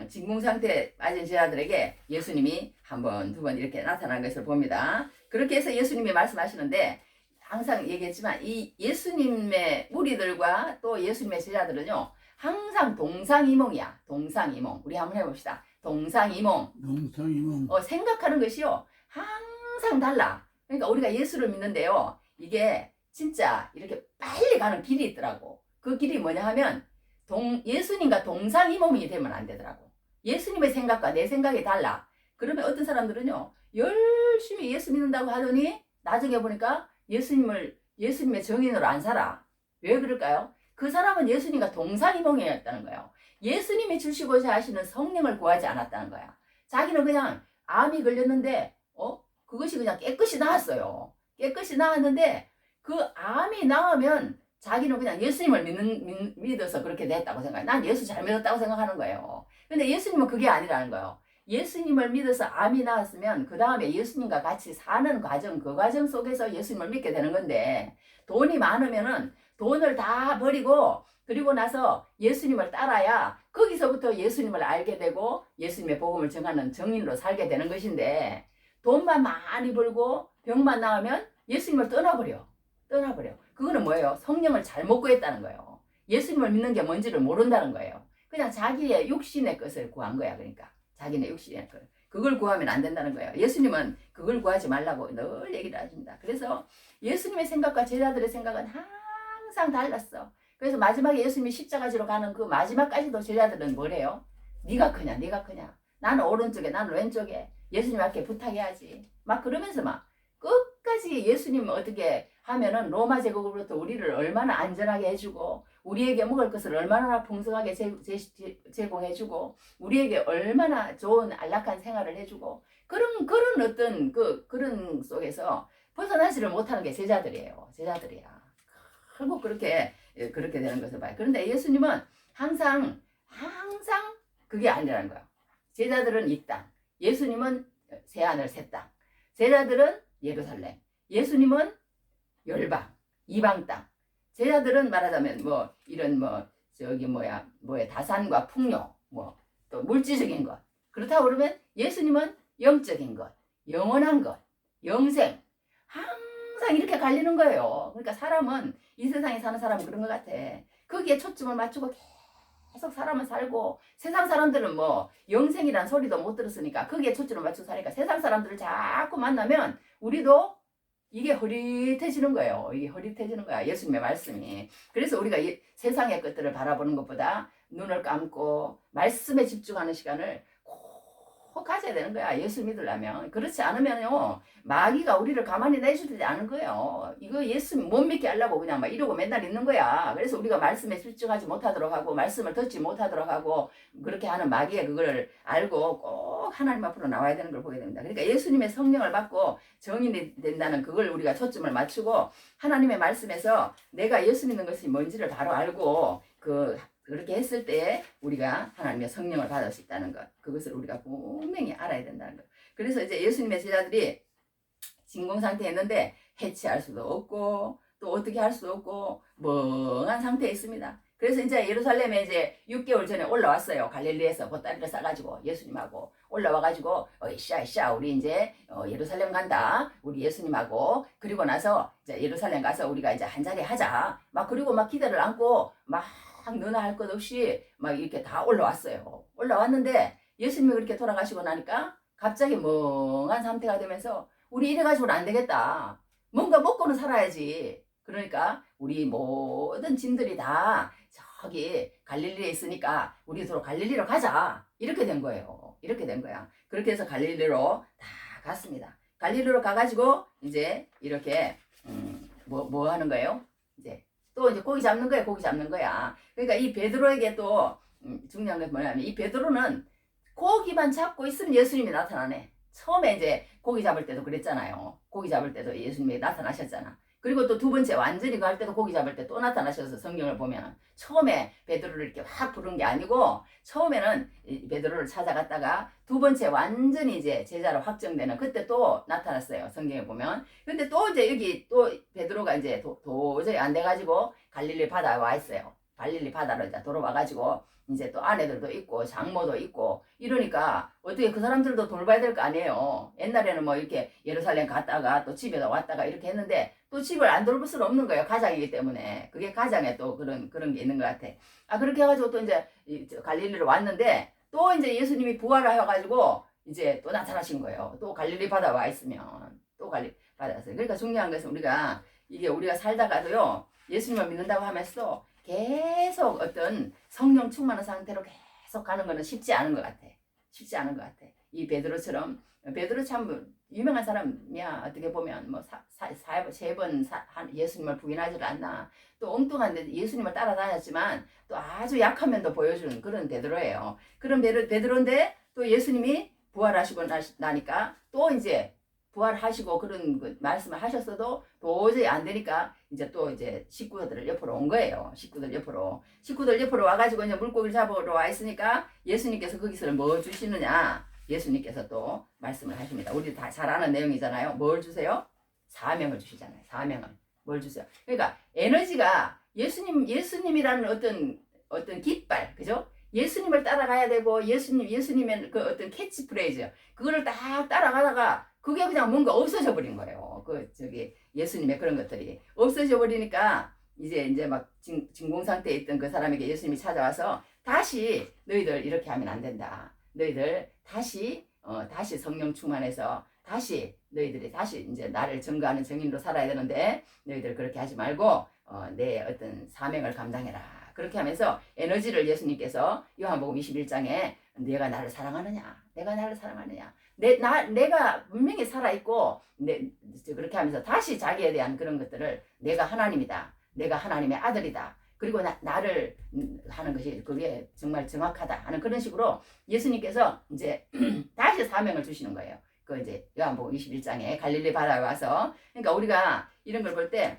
진공 상태에 빠진 제자들에게 예수님이 한 번, 두 번 이렇게 나타난 것을 봅니다. 그렇게 해서 예수님이 말씀하시는데 항상 얘기했지만 이 예수님의 무리들과 또 예수님의 제자들은요 항상 동상이몽이야. 동상이몽. 우리 한번 해봅시다. 동상이몽. 동상이몽. 생각하는 것이요 항상 달라. 그러니까 우리가 예수를 믿는데요 이게 진짜 이렇게 빨리 가는 길이 있더라고. 그 길이 뭐냐 하면 예수님과 동상이몽이 되면 안 되더라고. 예수님의 생각과 내 생각이 달라. 그러면 어떤 사람들은요 열심히 예수 믿는다고 하더니 나중에 보니까 예수님의 정인으로 안 살아. 왜 그럴까요? 그 사람은 예수님과 동상이몽이었다는 거예요. 예수님이 주시고자 하시는 성령을 구하지 않았다는 거야. 자기는 그냥 암이 걸렸는데 그것이 그냥 깨끗이 나았어요. 깨끗이 나았는데 그 암이 나으면 자기는 그냥 예수님을 믿어서 그렇게 됐다고 생각해. 난 예수 잘 믿었다고 생각하는 거예요. 근데 예수님은 그게 아니라는 거예요. 예수님을 믿어서 암이 나았으면 그 다음에 예수님과 같이 사는 과정, 그 과정 속에서 예수님을 믿게 되는 건데 돈이 많으면은 돈을 다 버리고 그리고 나서 예수님을 따라야 거기서부터 예수님을 알게 되고 예수님의 복음을 전하는 정인으로 살게 되는 것인데 돈만 많이 벌고 병만 나으면 예수님을 떠나버려. 그거는 뭐예요? 성령을 잘못 구했다는 거예요. 예수님을 믿는 게 뭔지를 모른다는 거예요. 그냥 자기의 육신의 것을 구한 거야. 그러니까 자기네 육신의 것. 그걸 구하면 안 된다는 거예요. 예수님은 그걸 구하지 말라고 늘 얘기를 하십니다. 그래서 예수님의 생각과 제자들의 생각은 항상 달랐어. 그래서 마지막에 예수님이 십자가지로 가는 그 마지막까지도 제자들은 뭐래요? 네가 크냐 네가 크냐. 나는 오른쪽에 나는 왼쪽에 예수님 앞에 부탁해야지. 막 그러면서 막 끝까지 예수님 어떻게 하면은 로마 제국으로부터 우리를 얼마나 안전하게 해주고 우리에게 먹을 것을 얼마나 풍성하게 제공해주고 우리에게 얼마나 좋은 안락한 생활을 해주고 그런 어떤 그런 속에서 벗어나지를 못하는 게 제자들이에요. 제자들이야. 결국 그렇게 되는 것을 봐요. 그런데 예수님은 항상 그게 아니라는 거예요. 제자들은 이 땅, 예수님은 새하늘 새 땅, 제자들은 예루살렘, 예수님은 열방, 이방 땅. 제자들은 말하자면 이런 다산과 풍요, 또 물질적인 것. 그렇다고 그러면 예수님은 영적인 것, 영원한 것, 영생. 항상 이렇게 갈리는 거예요. 그러니까 사람은 이 세상에 사는 사람은 그런 것 같아. 거기에 초점을 맞추고 계속 사람은 살고 세상 사람들은 영생이란 소리도 못 들었으니까 거기에 초점을 맞추고 사니까 세상 사람들을 자꾸 만나면 우리도 이게 흐릿해지는 거예요. 이게 흐릿해지는 거야. 예수님의 말씀이. 그래서 우리가 세상의 것들을 바라보는 것보다 눈을 감고 말씀에 집중하는 시간을 꼭 가져야 되는 거야. 예수 믿으려면. 그렇지 않으면요. 마귀가 우리를 가만히 내주지 않은 거예요. 이거 예수 못 믿게 하려고 그냥 막 이러고 맨날 있는 거야. 그래서 우리가 말씀에 집중하지 못하도록 하고 말씀을 듣지 못하도록 하고 그렇게 하는 마귀의 그거를 알고 꼭 하나님 앞으로 나와야 되는 걸 보게 됩니다. 그러니까 예수님의 성령을 받고 정인이 된다는 그걸 우리가 초점을 맞추고 하나님의 말씀에서 내가 예수 믿는 것이 뭔지를 바로 알고 그렇게 했을 때 우리가 하나님의 성령을 받을 수 있다는 것. 그것을 우리가 분명히 알아야 된다는 것. 그래서 이제 예수님의 제자들이 진공 상태에 있는데 해치할 수도 없고 또 어떻게 할 수도 없고 멍한 상태에 있습니다. 그래서 이제 예루살렘에 이제 6개월 전에 올라왔어요. 갈릴리에서 보따리를 싸가지고 예수님하고 올라와가지고 이샤 우리 이제 예루살렘 간다. 우리 예수님하고 그리고 나서 이제 예루살렘 가서 우리가 이제 한자리 하자. 막 그리고 막 기대를 안고 막 너나 할 것 없이 막 이렇게 다 올라왔어요. 올라왔는데 예수님이 그렇게 돌아가시고 나니까 갑자기 멍한 상태가 되면서 우리 이래가지고는 안 되겠다. 뭔가 먹고는 살아야지. 그러니까 우리 모든 짐들이 다 저기 갈릴리에 있으니까 우리 서로 갈릴리로 가자. 이렇게 된 거예요. 이렇게 된 거야. 그렇게 해서 갈릴리로 다 갔습니다. 갈릴리로 가가지고 이제 이렇게 뭐 하는 거예요? 또 이제 고기 잡는 거야. 고기 잡는 거야. 그러니까 이 베드로에게 또 중요한 건 뭐냐면 이 베드로는 고기만 잡고 있으면 예수님이 나타나네. 처음에 이제 고기 잡을 때도 그랬잖아요. 고기 잡을 때도 예수님이 나타나셨잖아. 그리고 또 두 번째 완전히 갈 때도 고기 잡을 때 또 나타나셔서 성경을 보면 처음에 베드로를 이렇게 확 부른 게 아니고 처음에는 베드로를 찾아갔다가 두 번째 완전히 이제 제자로 확정되는 그때 또 나타났어요. 성경에 보면. 근데 또 이제 여기 또 베드로가 이제 도저히 안 돼가지고 갈릴리 바다에 와 있어요. 갈릴리 바다로 이제 돌아와가지고 이제 또 아내들도 있고 장모도 있고 이러니까 어떻게 그 사람들도 돌봐야 될 거 아니에요. 옛날에는 뭐 이렇게 예루살렘 갔다가 또 집에 왔다가 이렇게 했는데 또 집을 안 돌볼 수는 없는 거예요. 가장이기 때문에. 그게 가장에 또 그런 게 있는 것 같아. 아, 그렇게 해가지고 또 이제 갈릴리로 왔는데 또 이제 예수님이 부활을 해가지고 이제 또 나타나신 거예요. 또 갈릴리 바다 와 있으면 또 갈릴리 바다 왔어요. 그러니까 중요한 것은 우리가 살다가도요, 예수님을 믿는다고 하면서도 계속 어떤 성령 충만한 상태로 계속 가는 거는 쉽지 않은 것 같아. 쉽지 않은 것 같아. 이 베드로처럼, 베드로 참 유명한 사람이야. 어떻게 보면 뭐 세 번 예수님을 부인하지 않나. 또 엉뚱한데 예수님을 따라다녔지만 또 아주 약한 면도 보여주는 그런 베드로예요. 그런 베드로인데 또 예수님이 부활하시고 나니까 또 이제 부활하시고 그런 말씀을 하셨어도 도저히 안 되니까 이제 또 이제 식구들 옆으로 온 거예요. 식구들 옆으로 와가지고 이제 물고기를 잡으러 와 있으니까 예수님께서 거기서 뭐 주시느냐? 예수님께서 또 말씀을 하십니다. 우리 다 잘 아는 내용이잖아요. 뭘 주세요? 사명을 주시잖아요. 사명을. 뭘 주세요? 그러니까 에너지가 예수님이라는 어떤 깃발, 그죠? 예수님을 따라가야 되고 예수님의 그 어떤 캐치프레이즈 그거를 딱 따라가다가 그게 그냥 뭔가 없어져 버린 거예요. 예수님의 그런 것들이 없어져 버리니까 이제 막 진공 상태에 있던 그 사람에게 예수님이 찾아와서 다시 너희들 이렇게 하면 안 된다. 너희들 다시 성령 충만해서 너희들이 다시 이제 나를 증거하는 증인으로 살아야 되는데 너희들 그렇게 하지 말고 내 어떤 사명을 감당해라. 그렇게 하면서 에너지를 예수님께서 요한복음 21장에 내가 나를 사랑하느냐? 내가 나를 사랑하느냐? 내가 분명히 살아있고 그렇게 하면서 다시 자기에 대한 그런 것들을 내가 하나님이다. 내가 하나님의 아들이다. 그리고 나를 하는 것이 그게 정말 정확하다 하는 그런 식으로 예수님께서 이제 다시 사명을 주시는 거예요. 그 이제 요한복음 21장에 갈릴리 바다에 와서 그러니까 우리가 이런 걸 볼 때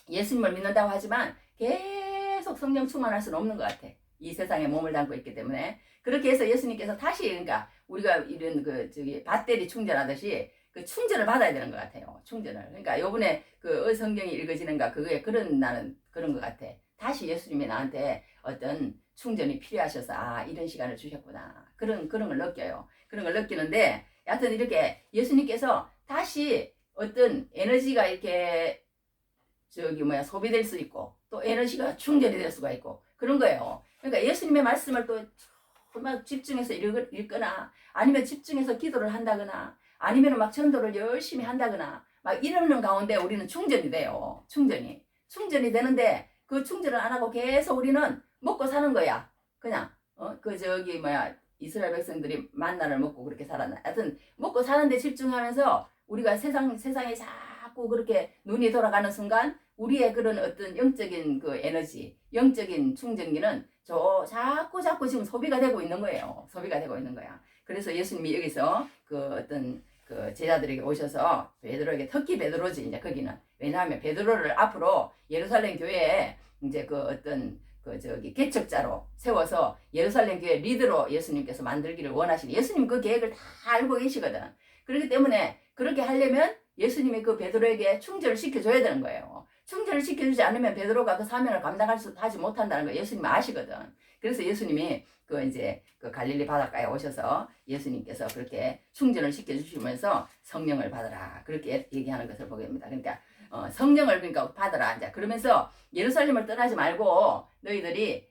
예수님을 믿는다고 하지만 계속 성령 충만할 수는 없는 것 같아. 이 세상에 몸을 담고 있기 때문에 그렇게 해서 예수님께서 다시 그러니까 우리가 이런 배터리 충전하듯이 그 충전을 받아야 되는 것 같아요. 충전을. 그러니까 요번에 그 성경이 읽어지는가 그게 나는 그런 것 같아. 다시 예수님이 나한테 어떤 충전이 필요하셔서 이런 시간을 주셨구나. 그런 걸 느껴요. 그런 걸 느끼는데 여하튼 이렇게 예수님께서 다시 어떤 에너지가 이렇게 소비될 수 있고 또 에너지가 충전이 될 수가 있고 그런 거예요. 그러니까 예수님의 말씀을 또 막 집중해서 읽거나 아니면 집중해서 기도를 한다거나 아니면 막 전도를 열심히 한다거나 막 이러는 가운데 우리는 충전이 돼요. 충전이 되는데 그 충전을 안 하고 계속 우리는 먹고 사는 거야. 그냥 이스라엘 백성들이 만나를 먹고 그렇게 살았나. 하여튼 먹고 사는데 집중하면서 우리가 세상에 자꾸 그렇게 눈이 돌아가는 순간 우리의 그런 어떤 영적인 그 에너지, 영적인 충전기는 자꾸 지금 소비가 되고 있는 거예요. 소비가 되고 있는 거야. 그래서 예수님이 여기서 그 제자들에게 오셔서 베드로에게 특히 베드로지 이제 거기는 왜냐하면 베드로를 앞으로 예루살렘 교회에 이제 개척자로 세워서 예루살렘 교회 리더로 예수님께서 만들기를 원하시니 예수님 그 계획을 다 알고 계시거든. 그렇기 때문에 그렇게 하려면 예수님이 그 베드로에게 충전을 시켜줘야 되는 거예요. 충전을 시켜주지 않으면 베드로가 그 사명을 하지 못한다는 거 예수님 아시거든. 그래서 예수님이 그 갈릴리 바닷가에 오셔서 예수님께서 그렇게 충전을 시켜주시면서 성령을 받으라. 그렇게 얘기하는 것을 보게 됩니다. 그러니까 성령을 그러니까 받으라. 이제 그러면서 예루살렘을 떠나지 말고 너희들이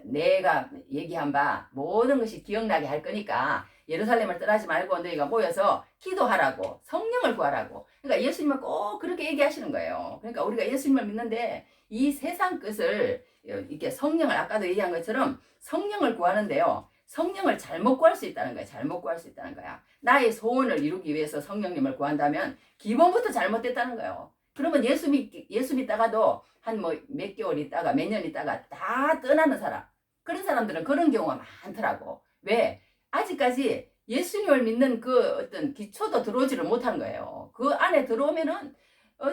내가 얘기한 바 모든 것이 기억나게 할 거니까 예루살렘을 떠나지 말고 너희가 모여서 기도하라고 성령을 구하라고. 그러니까 예수님은 꼭 그렇게 얘기하시는 거예요. 그러니까 우리가 예수님을 믿는데 이 세상 것을 이렇게 성령을 아까도 얘기한 것처럼 성령을 구하는데요. 성령을 잘못 구할 수 있다는 거야. 잘못 구할 수 있다는 거야. 나의 소원을 이루기 위해서 성령님을 구한다면 기본부터 잘못됐다는 거예요. 그러면 예수 믿다가도 한 몇 개월 있다가 몇 년 있다가 다 떠나는 사람. 그런 사람들은 그런 경우가 많더라고. 왜? 아직까지 예수님을 믿는 그 어떤 기초도 들어오지를 못한 거예요. 그 안에 들어오면은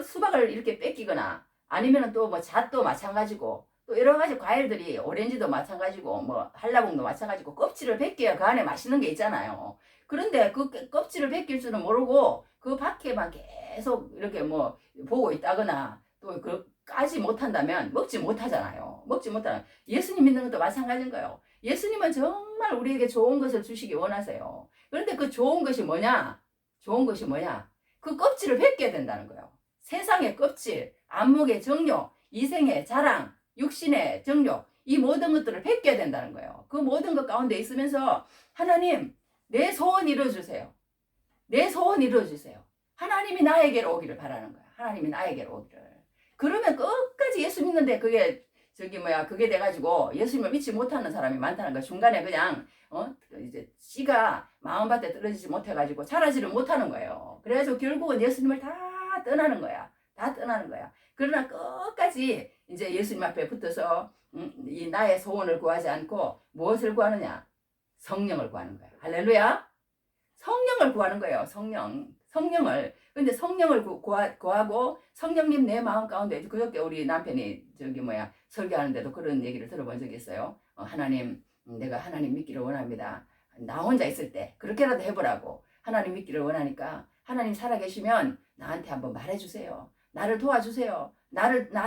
수박을 이렇게 뺏기거나 아니면은 또 잣도 마찬가지고 또 여러 가지 과일들이 오렌지도 마찬가지고 한라봉도 마찬가지고 껍질을 벗겨야 그 안에 맛있는 게 있잖아요. 그런데 그 껍질을 벗길 줄은 모르고 그 밖에만 계속 이렇게 보고 있다거나 또 까지 못한다면 먹지 못하잖아요. 먹지 못하면 예수님 믿는 것도 마찬가지인 거예요. 예수님은 정말 우리에게 좋은 것을 주시기 원하세요. 그런데 그 좋은 것이 뭐냐? 좋은 것이 뭐냐? 그 껍질을 벗겨야 된다는 거예요. 세상의 껍질, 안목의 정욕, 이생의 자랑, 육신의 정욕, 이 모든 것들을 벗겨야 된다는 거예요. 그 모든 것 가운데 있으면서 하나님, 내 소원 이루어주세요. 내 소원 이루어주세요. 하나님이 나에게로 오기를 바라는 거야. 하나님이 나에게로 오기를. 그러면 끝까지 예수 믿는데 그게 그게 돼가지고 예수님을 믿지 못하는 사람이 많다는 거야. 중간에 그냥 이제 씨가 마음밭에 떨어지지 못해가지고 자라지를 못하는 거예요. 그래가지고 결국은 예수님을 다 떠나는 거야. 다 떠나는 거야. 그러나 끝까지 이제 예수님 앞에 붙어서 이 나의 소원을 구하지 않고 무엇을 구하느냐? 성령을 구하는 거야. 할렐루야. 성령을 구하는 거예요. 성령을. 근데 성령을 구하고 성령님 내 마음 가운데 그저께 우리 남편이 설교하는데도 그런 얘기를 들어본 적이 있어요. 하나님, 내가 하나님 믿기를 원합니다. 나 혼자 있을 때 그렇게라도 해보라고. 하나님 믿기를 원하니까 하나님 살아계시면 나한테 한번 말해주세요. 나를 도와주세요.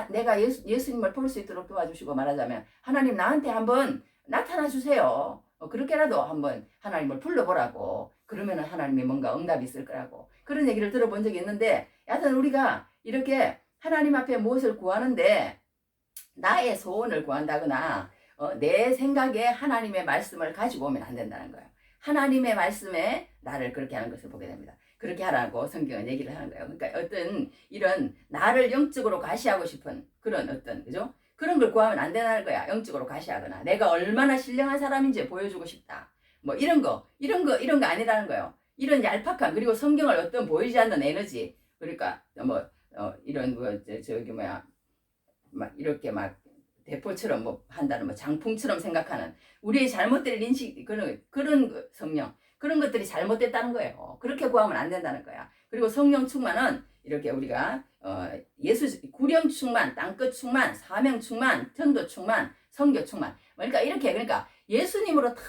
내가 예수님을 볼 수 있도록 도와주시고, 말하자면 하나님 나한테 한번 나타나 주세요. 그렇게라도 한번 하나님을 불러보라고. 그러면은 하나님이 뭔가 응답이 있을 거라고. 그런 얘기를 들어본 적이 있는데, 여하튼 우리가 이렇게 하나님 앞에 무엇을 구하는데 나의 소원을 구한다거나 내 생각에 하나님의 말씀을 가지고 오면 안 된다는 거예요. 하나님의 말씀에 나를 그렇게 하는 것을 보게 됩니다. 그렇게 하라고 성경은 얘기를 하는 거예요. 그러니까 어떤 이런 나를 영적으로 가시하고 싶은 그런 그죠? 그런 걸 구하면 안 된다는 거야. 영적으로 가시하거나 내가 얼마나 신령한 사람인지 보여주고 싶다. 뭐 이런 거 아니라는 거예요. 이런 얄팍한, 그리고 성경을 어떤 보이지 않는 에너지, 그러니까 이런 막 이렇게 막 대포처럼 한다는 장풍처럼 생각하는 우리의 잘못된 인식, 그런 성령, 그런 것들이 잘못됐다는 거예요. 그렇게 구하면 안 된다는 거야. 그리고 성령 충만은 이렇게 우리가 구령 충만, 땅끝 충만, 사명 충만, 전도 충만, 성교 충만. 그러니까 예수님으로 다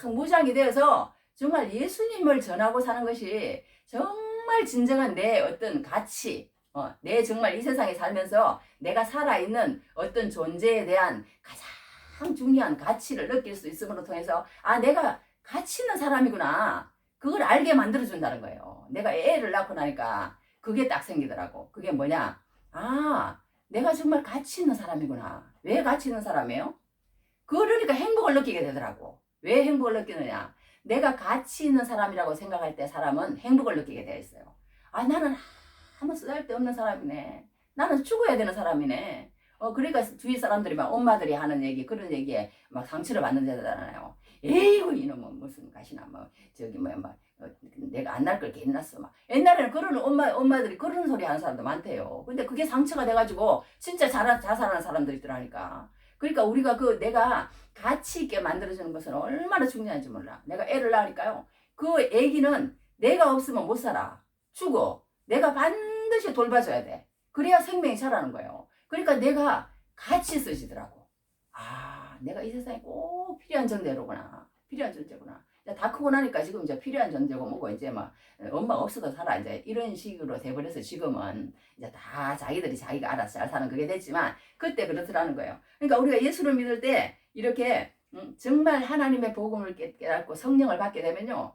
무장이 되어서 정말 예수님을 전하고 사는 것이 정말 진정한 내 어떤 가치, 내 정말 이 세상에 살면서 내가 살아있는 어떤 존재에 대한 가장 중요한 가치를 느낄 수 있음으로 통해서 내가 가치 있는 사람이구나. 그걸 알게 만들어준다는 거예요. 내가 애를 낳고 나니까 그게 딱 생기더라고. 그게 뭐냐? 내가 정말 가치 있는 사람이구나. 왜 가치 있는 사람이에요? 그러니까 행복을 느끼게 되더라고. 왜 행복을 느끼느냐? 내가 가치 있는 사람이라고 생각할 때 사람은 행복을 느끼게 되어 있어요. 나는 아무 쓸데없는 사람이네. 나는 죽어야 되는 사람이네. 그러니까 주위 사람들이 막 엄마들이 하는 얘기, 그런 얘기에 막 상처를 받는 데잖아요. 에이구 이놈은 무슨 가시나 내가 안 날 걸 괜났어. 옛날에는 그런 엄마들이 그런 소리 하는 사람도 많대요. 근데 그게 상처가 돼가지고 진짜 자살하는 사람들이 있더라니까. 그러니까 우리가 내가 가치 있게 만들어주는 것은 얼마나 중요한지 몰라. 내가 애를 낳으니까요. 그 애기는 내가 없으면 못 살아. 죽어. 내가 반드시 돌봐줘야 돼. 그래야 생명이 자라는 거예요. 그러니까 내가 같이 쓰시더라고. 내가 이 세상에 꼭 필요한 존재로구나. 필요한 존재구나. 다 크고 나니까 지금 이제 필요한 존재고 뭐고 이제 엄마 없어도 살아. 이제 이런 식으로 돼버려서 지금은 이제 다 자기가 알아서 잘 사는 그게 됐지만 그때 그렇더라는 거예요. 그러니까 우리가 예수를 믿을 때 이렇게 정말 하나님의 복음을 깨닫고 성령을 받게 되면요.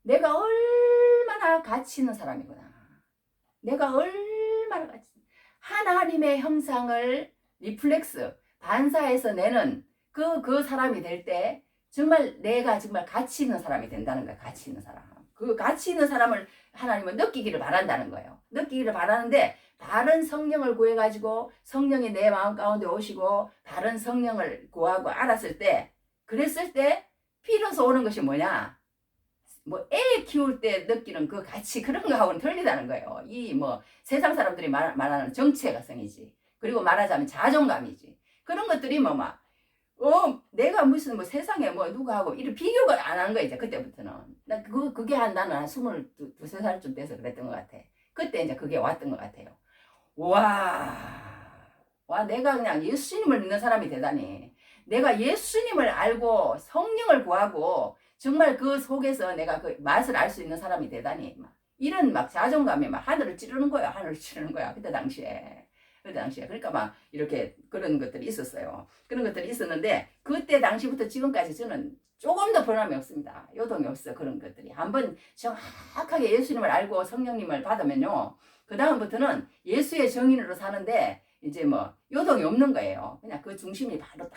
내가 얼마나 가치 있는 사람이구나. 내가 얼마나 하나님의 형상을 리플렉스, 반사해서 내는 그 사람이 될 때 정말 내가 정말 가치 있는 사람이 된다는 거야. 가치 있는 사람. 그 가치 있는 사람을 하나님은 느끼기를 바란다는 거예요. 느끼기를 바라는데 바른 성령을 구해가지고 성령이 내 마음 가운데 오시고 바른 성령을 구하고 알았을 때, 그랬을 때 비로소 오는 것이 뭐냐? 애 키울 때 느끼는 그 가치, 그런 거하고는 틀리다는 거예요. 세상 사람들이 말하는 정체가성이지. 그리고 말하자면 자존감이지. 그런 것들이 내가 무슨 세상에 누구하고 이런 비교가 안 하는 거야, 이제 그때부터는. 그게 나는 한 22~23살쯤 돼서 그랬던 것 같아. 그때 이제 그게 왔던 것 같아요. 와, 내가 그냥 예수님을 믿는 사람이 되다니. 내가 예수님을 알고 성령을 구하고 정말 그 속에서 내가 그 맛을 알 수 있는 사람이 되다니. 이런 자존감이 하늘을 찌르는 거야. 하늘을 찌르는 거야. 그때 당시에. 그때 당시에. 그러니까 막 이렇게 그런 것들이 있었어요. 그런 것들이 있었는데 그때 당시부터 지금까지 저는 조금 더 변함이 없습니다. 요동이 없어. 그런 것들이. 한번 정확하게 예수님을 알고 성령님을 받으면요. 그 다음부터는 예수의 정인으로 사는데 이제 뭐 요동이 없는 거예요. 그냥 그 중심이 바로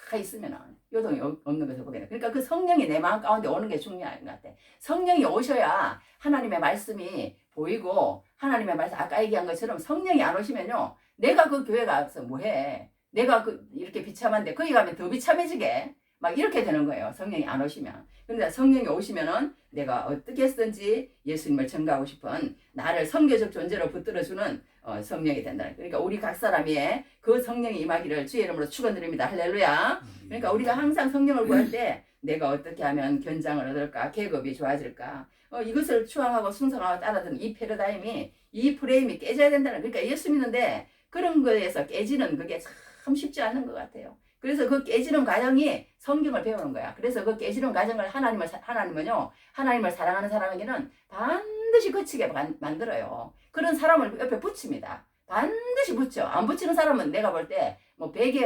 딱 있으면 요동이 없는 것을 보게 돼. 그러니까 그 성령이 내 마음 가운데 오는 게 중요한 것 같아. 성령이 오셔야 하나님의 말씀이 보이고 하나님의 말씀 아까 얘기한 것처럼 성령이 안 오시면요. 내가 그 교회 가서 뭐해. 내가 이렇게 비참한데 거기 가면 더 비참해지게 막 이렇게 되는 거예요. 성령이 안 오시면. 그런데 성령이 오시면은 내가 어떻게 했든지 예수님을 전가하고 싶은 나를 성교적 존재로 붙들어주는 성령이 된다. 그러니까 우리 각 사람이 그 성령이 임하기를 주의 이름으로 축원드립니다. 할렐루야. 그러니까 우리가 항상 성령을 구할 때 내가 어떻게 하면 견장을 얻을까, 계급이 좋아질까, 이것을 추앙하고 순성하고 따라드는 이 패러다임이, 이 프레임이 깨져야 된다는. 그러니까 예수 믿는데 그런 거에서 깨지는 그게 참 쉽지 않은 것 같아요. 그래서 그 깨지는 과정이 성경을 배우는 거야. 그래서 그 깨지는 과정을 하나님은요, 하나님을 사랑하는 사람에게는 반드시 거치게 만들어요. 그런 사람을 옆에 붙입니다. 반드시 붙여. 안 붙이는 사람은 내가 볼 때 뭐 베개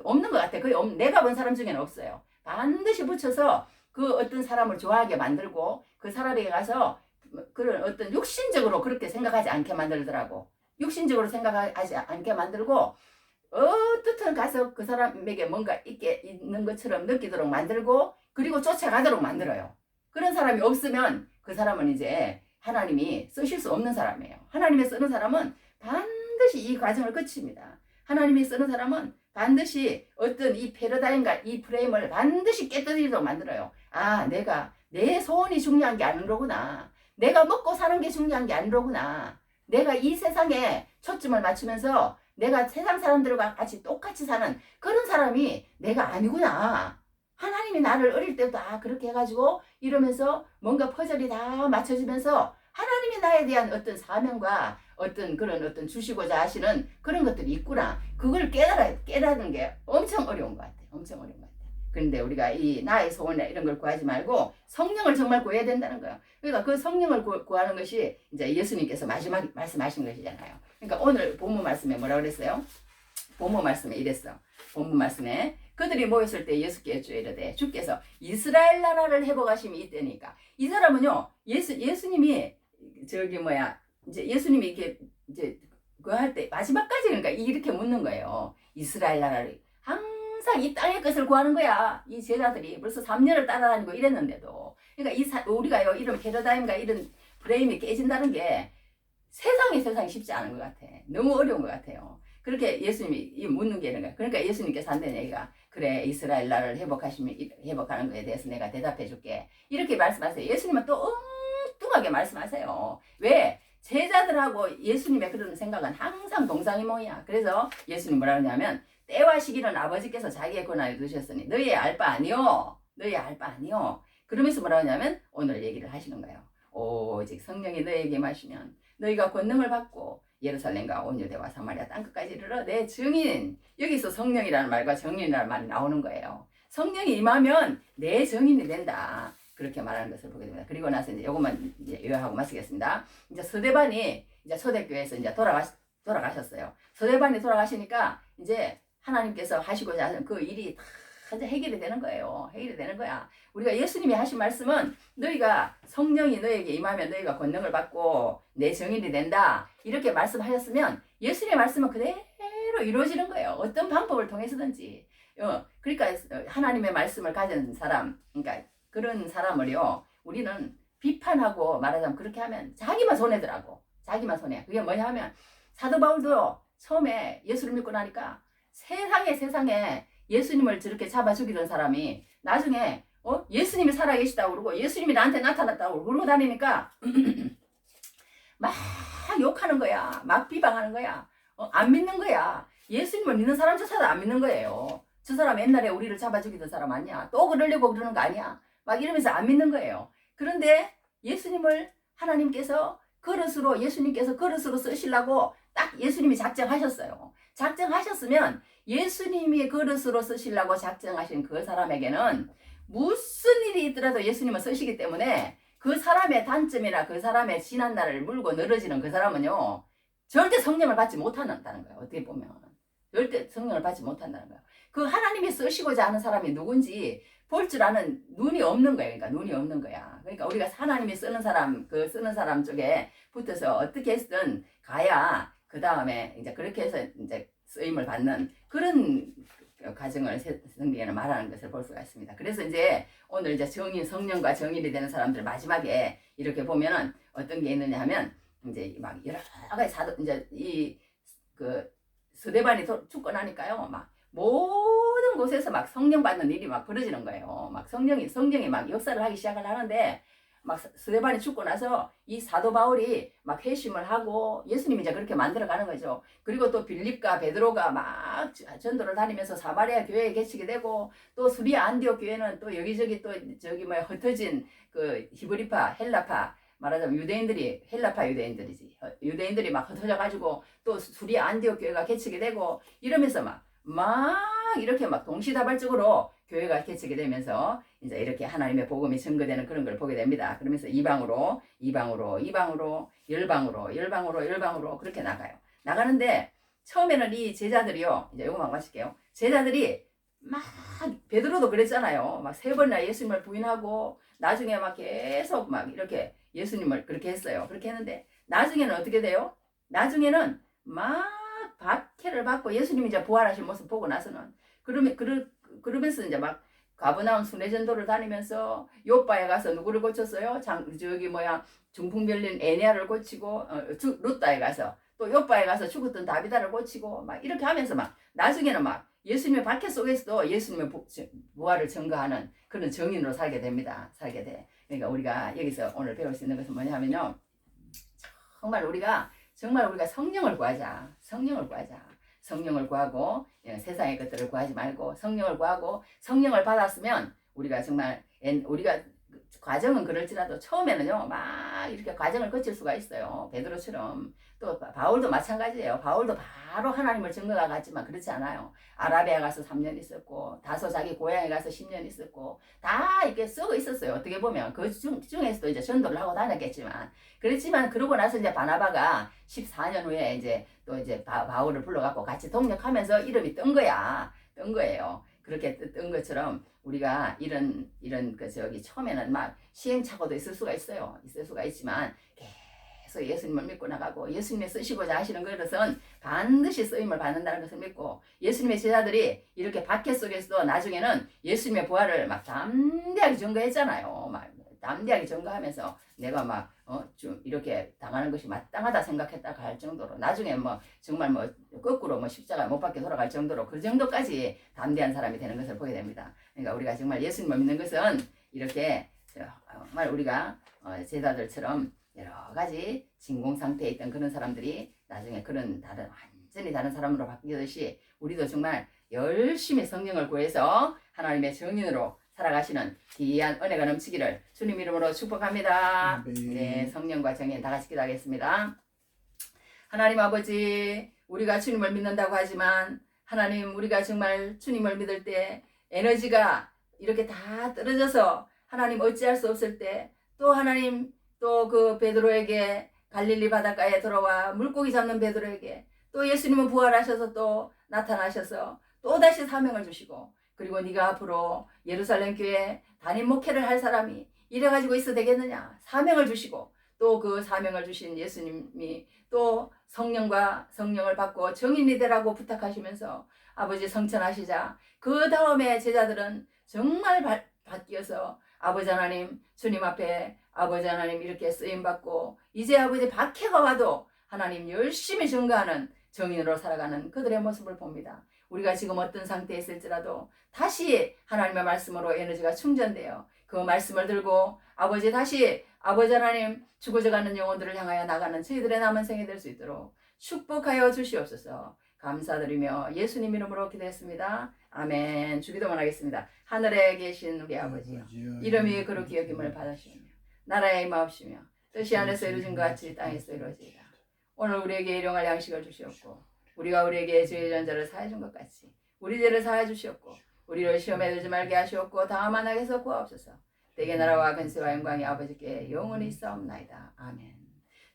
없는 것 같아. 거의 내가 본 사람 중에는 없어요. 반드시 붙여서 그 어떤 사람을 좋아하게 만들고 그 사람에게 가서 그런 어떤 육신적으로 그렇게 생각하지 않게 만들더라고. 육신적으로 생각하지 않게 만들고 어떻든 가서 그 사람에게 뭔가 있는 것처럼 느끼도록 만들고 그리고 쫓아가도록 만들어요. 그런 사람이 없으면 그 사람은 이제 하나님이 쓰실 수 없는 사람이에요. 하나님이 쓰는 사람은 반드시 이 과정을 거칩니다. 하나님이 쓰는 사람은 반드시 어떤 이 패러다임과 이 프레임을 반드시 깨뜨리도록 만들어요. 아, 내 소원이 중요한 게 아니로구나. 내가 먹고 사는 게 중요한 게 아니로구나. 내가 이 세상에 초점을 맞추면서 내가 세상 사람들과 같이 똑같이 사는 그런 사람이 내가 아니구나. 하나님이 나를 어릴 때부터 그렇게 해가지고 이러면서 뭔가 퍼즐이 다 맞춰지면서 하나님이 나에 대한 어떤 사명과 어떤 그런 어떤 주시고자 하시는 그런 것들이 있구나. 그걸 깨닫는 게 엄청 어려운 것 같아요. 엄청 어려운 것 같아요. 그런데 우리가 이 나의 소원이나 이런 걸 구하지 말고 성령을 정말 구해야 된다는 거예요. 그러니까 그 성령을 구하는 것이 이제 예수님께서 마지막 말씀하신 것이잖아요. 그러니까 오늘 본문 말씀에 뭐라 그랬어요? 본문 말씀에 이랬어. 본문 말씀에 그들이 모였을 때 예수께 여쭈어 이르되 주께서 이스라엘 나라를 회복하심이 있다니까. 이 사람은요 예수님이 이제 예수님이 이렇게 이제 그거 할 때 마지막까지 그러니까 이렇게 묻는 거예요. 이스라엘 나라를 항상 이 땅의 것을 구하는 거야. 이 제자들이 벌써 3년을 따라다니고 이랬는데도. 그러니까 우리가요 이런 패러다임과 이런 프레임이 깨진다는 게 세상이 쉽지 않은 것 같아. 너무 어려운 것 같아요. 그렇게 예수님이 묻는 게 이런 거야. 그러니까 예수님께서 한다는 얘기가 그래 이스라엘 나라를 회복하는 것에 대해서 내가 대답해 줄게. 이렇게 말씀하세요. 예수님은 또 엉뚱하게 말씀하세요. 왜? 제자들하고 예수님의 그런 생각은 항상 동상이몽이야. 그래서 예수님 뭐라 그러냐면 때와 시기는 아버지께서 자기의 권한에 두셨으니 너희의 알 바 아니요. 너희의 알 바 아니요. 그러면서 뭐라 그러냐면 오늘 얘기를 하시는 거예요. 오직 성령이 너희에게 마시면 너희가 권능을 받고 예루살렘과 온 유대와 사마리아 땅끝까지 이르러 내 증인. 여기서 성령이라는 말과 정인이라는 말이 나오는 거예요. 성령이 임하면 내 정인이 된다. 그렇게 말하는 것을 보게 됩니다. 그리고 나서 이제 요것만 이제 요약하고 마치겠습니다. 이제 서대반이 이제 초대교회에서 이제 돌아가셨어요. 서대반이 돌아가시니까 이제 하나님께서 하시고자 하는 그 일이 다 이제 해결이 되는 거예요. 해결이 되는 거야. 우리가 예수님이 하신 말씀은 너희가 성령이 너에게 임하면 너희가 권능을 받고 내 정인이 된다. 이렇게 말씀하셨으면 예수님의 말씀은 그대로 이루어지는 거예요. 어떤 방법을 통해서든지. 그러니까 하나님의 말씀을 가진 사람, 그러니까 그런 사람을요, 우리는 비판하고 말하자면 그렇게 하면 자기만 손해더라고. 자기만 손해. 그게 뭐냐 하면 사도 바울도 처음에 예수를 믿고 나니까 세상에 예수님을 저렇게 잡아 죽이던 사람이 나중에 예수님이 살아계시다고 그러고 예수님이 나한테 나타났다고 그러고 다니니까 막 욕하는 거야. 막 비방하는 거야. 안 믿는 거야. 예수님을 믿는 사람 조차도 안 믿는 거예요. 저 사람 옛날에 우리를 잡아 죽이던 사람 아니야. 또 그러려고 그러는 거 아니야. 막 이러면서 안 믿는 거예요. 그런데 예수님을 예수님께서 그릇으로 쓰시려고 딱 예수님이 작정하셨어요. 작정하셨으면 예수님이 그릇으로 쓰시려고 작정하신 그 사람에게는 무슨 일이 있더라도 예수님은 쓰시기 때문에 그 사람의 단점이나 그 사람의 지난 날을 물고 늘어지는 그 사람은요 절대 성령을 받지 못한다는 거예요. 어떻게 보면 절대 성령을 받지 못한다는 거예요. 그 하나님이 쓰시고자 하는 사람이 누군지 볼 줄 아는 눈이 없는 거예요. 그러니까 눈이 없는 거야. 그러니까 우리가 하나님이 쓰는 사람, 그 쓰는 사람 쪽에 붙어서 어떻게 했든 가야 그 다음에 이제 그렇게 해서 이제 쓰임을 받는 그런 과정을 성경에는 말하는 것을 볼 수가 있습니다. 그래서 이제 오늘 이제 성령과 정인이 되는 사람들 마지막에 이렇게 보면은 어떤 게 있느냐 하면 이제 막 여러 가지 이제 그 스데반이 죽고 나니까요, 막 모든 곳에서 막 성령 받는 일이 막 벌어지는 거예요. 막 성령이 막 역사를 하기 시작을 하는데, 막 스데반이 죽고 나서 이 사도 바울이 막 회심을 하고 예수님이 이제 그렇게 만들어 가는 거죠. 그리고 또 빌립과 베드로가 막 전도를 다니면서 사마리아 교회에 개치게 되고, 또 수리아 안디옥 교회는 또 여기저기 또 저기 뭐 흩어진 그 히브리파, 헬라파, 말하자면 유대인들이, 헬라파 유대인들이지, 유대인들이 막 흩어져 가지고 또 수리아 안디옥 교회가 개치게 되고 이러면서 막 이렇게 막 동시다발적으로 교회가 개치게 되면서 이제 이렇게 하나님의 복음이 증거되는 그런 걸 보게 됩니다. 그러면서 이방으로 열방으로 그렇게 나가요. 나가는데 처음에는 이 제자들이요, 이제 요거만 마칠게요. 제자들이 막 베드로도 그랬잖아요. 막 3번이나 예수님을 부인하고 나중에 막 계속 막 이렇게 예수님을 그렇게 했어요. 그렇게 했는데 나중에는 어떻게 돼요? 나중에는 막 박해를 받고 예수님이 이제 부활하신 모습 보고 나서는 그러면서 이제 막 가버나움 순회전도를 다니면서 요빠에 가서 누구를 고쳤어요? 중풍별린 에네아를 고치고, 루따에 가서 또 요빠에 가서 죽었던 다비다를 고치고 막 이렇게 하면서 막 나중에는 막 예수님의 박해 속에서도 예수님의 부활을 증거하는 그런 정인으로 살게 됩니다. 살게 돼. 그러니까 우리가 여기서 오늘 배울 수 있는 것은 뭐냐면요, 정말 우리가 성령을 구하자. 성령을 구하고 세상의 것들을 구하지 말고 성령을 구하고, 성령을 받았으면 우리가 정말 우리가 과정은 그럴지라도 처음에는요 막 이렇게 과정을 거칠 수가 있어요. 베드로처럼. 또 바울도 마찬가지예요. 바울도 바로 하나님을 증거가 갔지만 그렇지 않아요. 아라비아 가서 3년 있었고, 다소 자기 고향에 가서 10년 있었고, 다 이렇게 썩어 있었어요. 어떻게 보면 그 중에서도 이제 전도를 하고 다녔겠지만, 그렇지만 그러고 나서 이제 바나바가 14년 후에 이제 또 이제 바울을 불러갖고 같이 동역하면서 이름이 뜬 거예요. 그렇게 뜬 것처럼 우리가 이런 처음에는 막 시행착오도 있을 수가 있지만 계속 예수님을 믿고 나가고, 예수님의 쓰시고자 하시는 것은 반드시 쓰임을 받는다는 것을 믿고, 예수님의 제자들이 이렇게 박해 속에서도 나중에는 예수님의 부활을 막 담대하게 증거했잖아요. 막 담대하게 증거하면서 내가 막 좀 이렇게 당하는 것이 마땅하다 생각했다 할 정도로, 나중에 뭐 정말 뭐 거꾸로 뭐 십자가 못 박혀 돌아갈 정도로, 그 정도까지 담대한 사람이 되는 것을 보게 됩니다. 그러니까 우리가 정말 예수님을 믿는 것은 이렇게 정말 우리가 제자들처럼 여러 가지 진공 상태에 있던 그런 사람들이 나중에 그런 완전히 다른 사람으로 바뀌듯이, 우리도 정말 열심히 성령을 구해서 하나님의 정인으로 살아가시는 귀한 은혜가 넘치기를 주님 이름으로 축복합니다. 네, 성령과 정인 다 같이 기도하겠습니다. 하나님 아버지, 우리가 주님을 믿는다고 하지만 하나님, 우리가 정말 주님을 믿을 때 에너지가 이렇게 다 떨어져서 하나님 어찌할 수 없을 때, 또 하나님 또 그 베드로에게 갈릴리 바닷가에 들어와 물고기 잡는 베드로에게 또 예수님은 부활하셔서 또 나타나셔서 또 다시 사명을 주시고, 그리고 네가 앞으로 예루살렘 교회 담임 목회를 할 사람이 이래가지고 있어 되겠느냐, 사명을 주시고, 또 그 사명을 주신 예수님이 또 성령을 받고 정인이 되라고 부탁하시면서 아버지 성천하시자, 그 다음에 제자들은 정말 바뀌어서 아버지 하나님, 주님 앞에 아버지 하나님 이렇게 쓰임받고, 이제 아버지 박해가 와도 하나님 열심히 증거하는 정인으로 살아가는 그들의 모습을 봅니다. 우리가 지금 어떤 상태에 있을지라도 다시 하나님의 말씀으로 에너지가 충전되어 그 말씀을 들고 아버지 다시 아버지 하나님 죽어져가는 영혼들을 향하여 나가는 저희들의 남은 생이 될 수 있도록 축복하여 주시옵소서. 감사드리며 예수님 이름으로 기도했습니다. 아멘. 주기도만 하겠습니다. 하늘에 계신 우리 아버지여, 이름이 거룩히 여김을 받으시며 나라의 임하옵시며 뜻이 하늘에서 이루어진 것 같이 땅에서 이루어지리라. 오늘 우리에게 일용할 양식을 주시옵고, 우리가 우리에게 죄의 전자를 사해 준 것 같이 우리 죄를 사해 주시옵고, 우리를 시험에 들지 말게 하시옵고 다만 악에서 구하옵소서. 대개 나라와 근세와 영광이 아버지께 영원히 있사옵나이다. 아멘.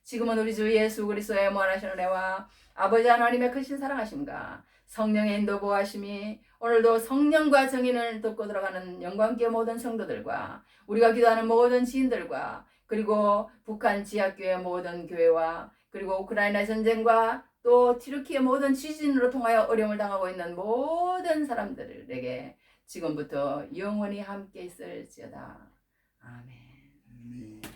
지금은 우리 주 예수 그리스도의 무한하신 은혜와 아버지 하나님의 크신 사랑하심과 성령의 인도 보호하심이 오늘도 성령과 정인을 돕고 들어가는 영광교회 모든 성도들과 우리가 기도하는 모든 지인들과 그리고 북한 지하교회 모든 교회와 그리고 우크라이나 전쟁과 또 튀르키의 모든 지진으로 통하여 어려움을 당하고 있는 모든 사람들에게 지금부터 영원히 함께 있을지어다. 아멘. 아멘.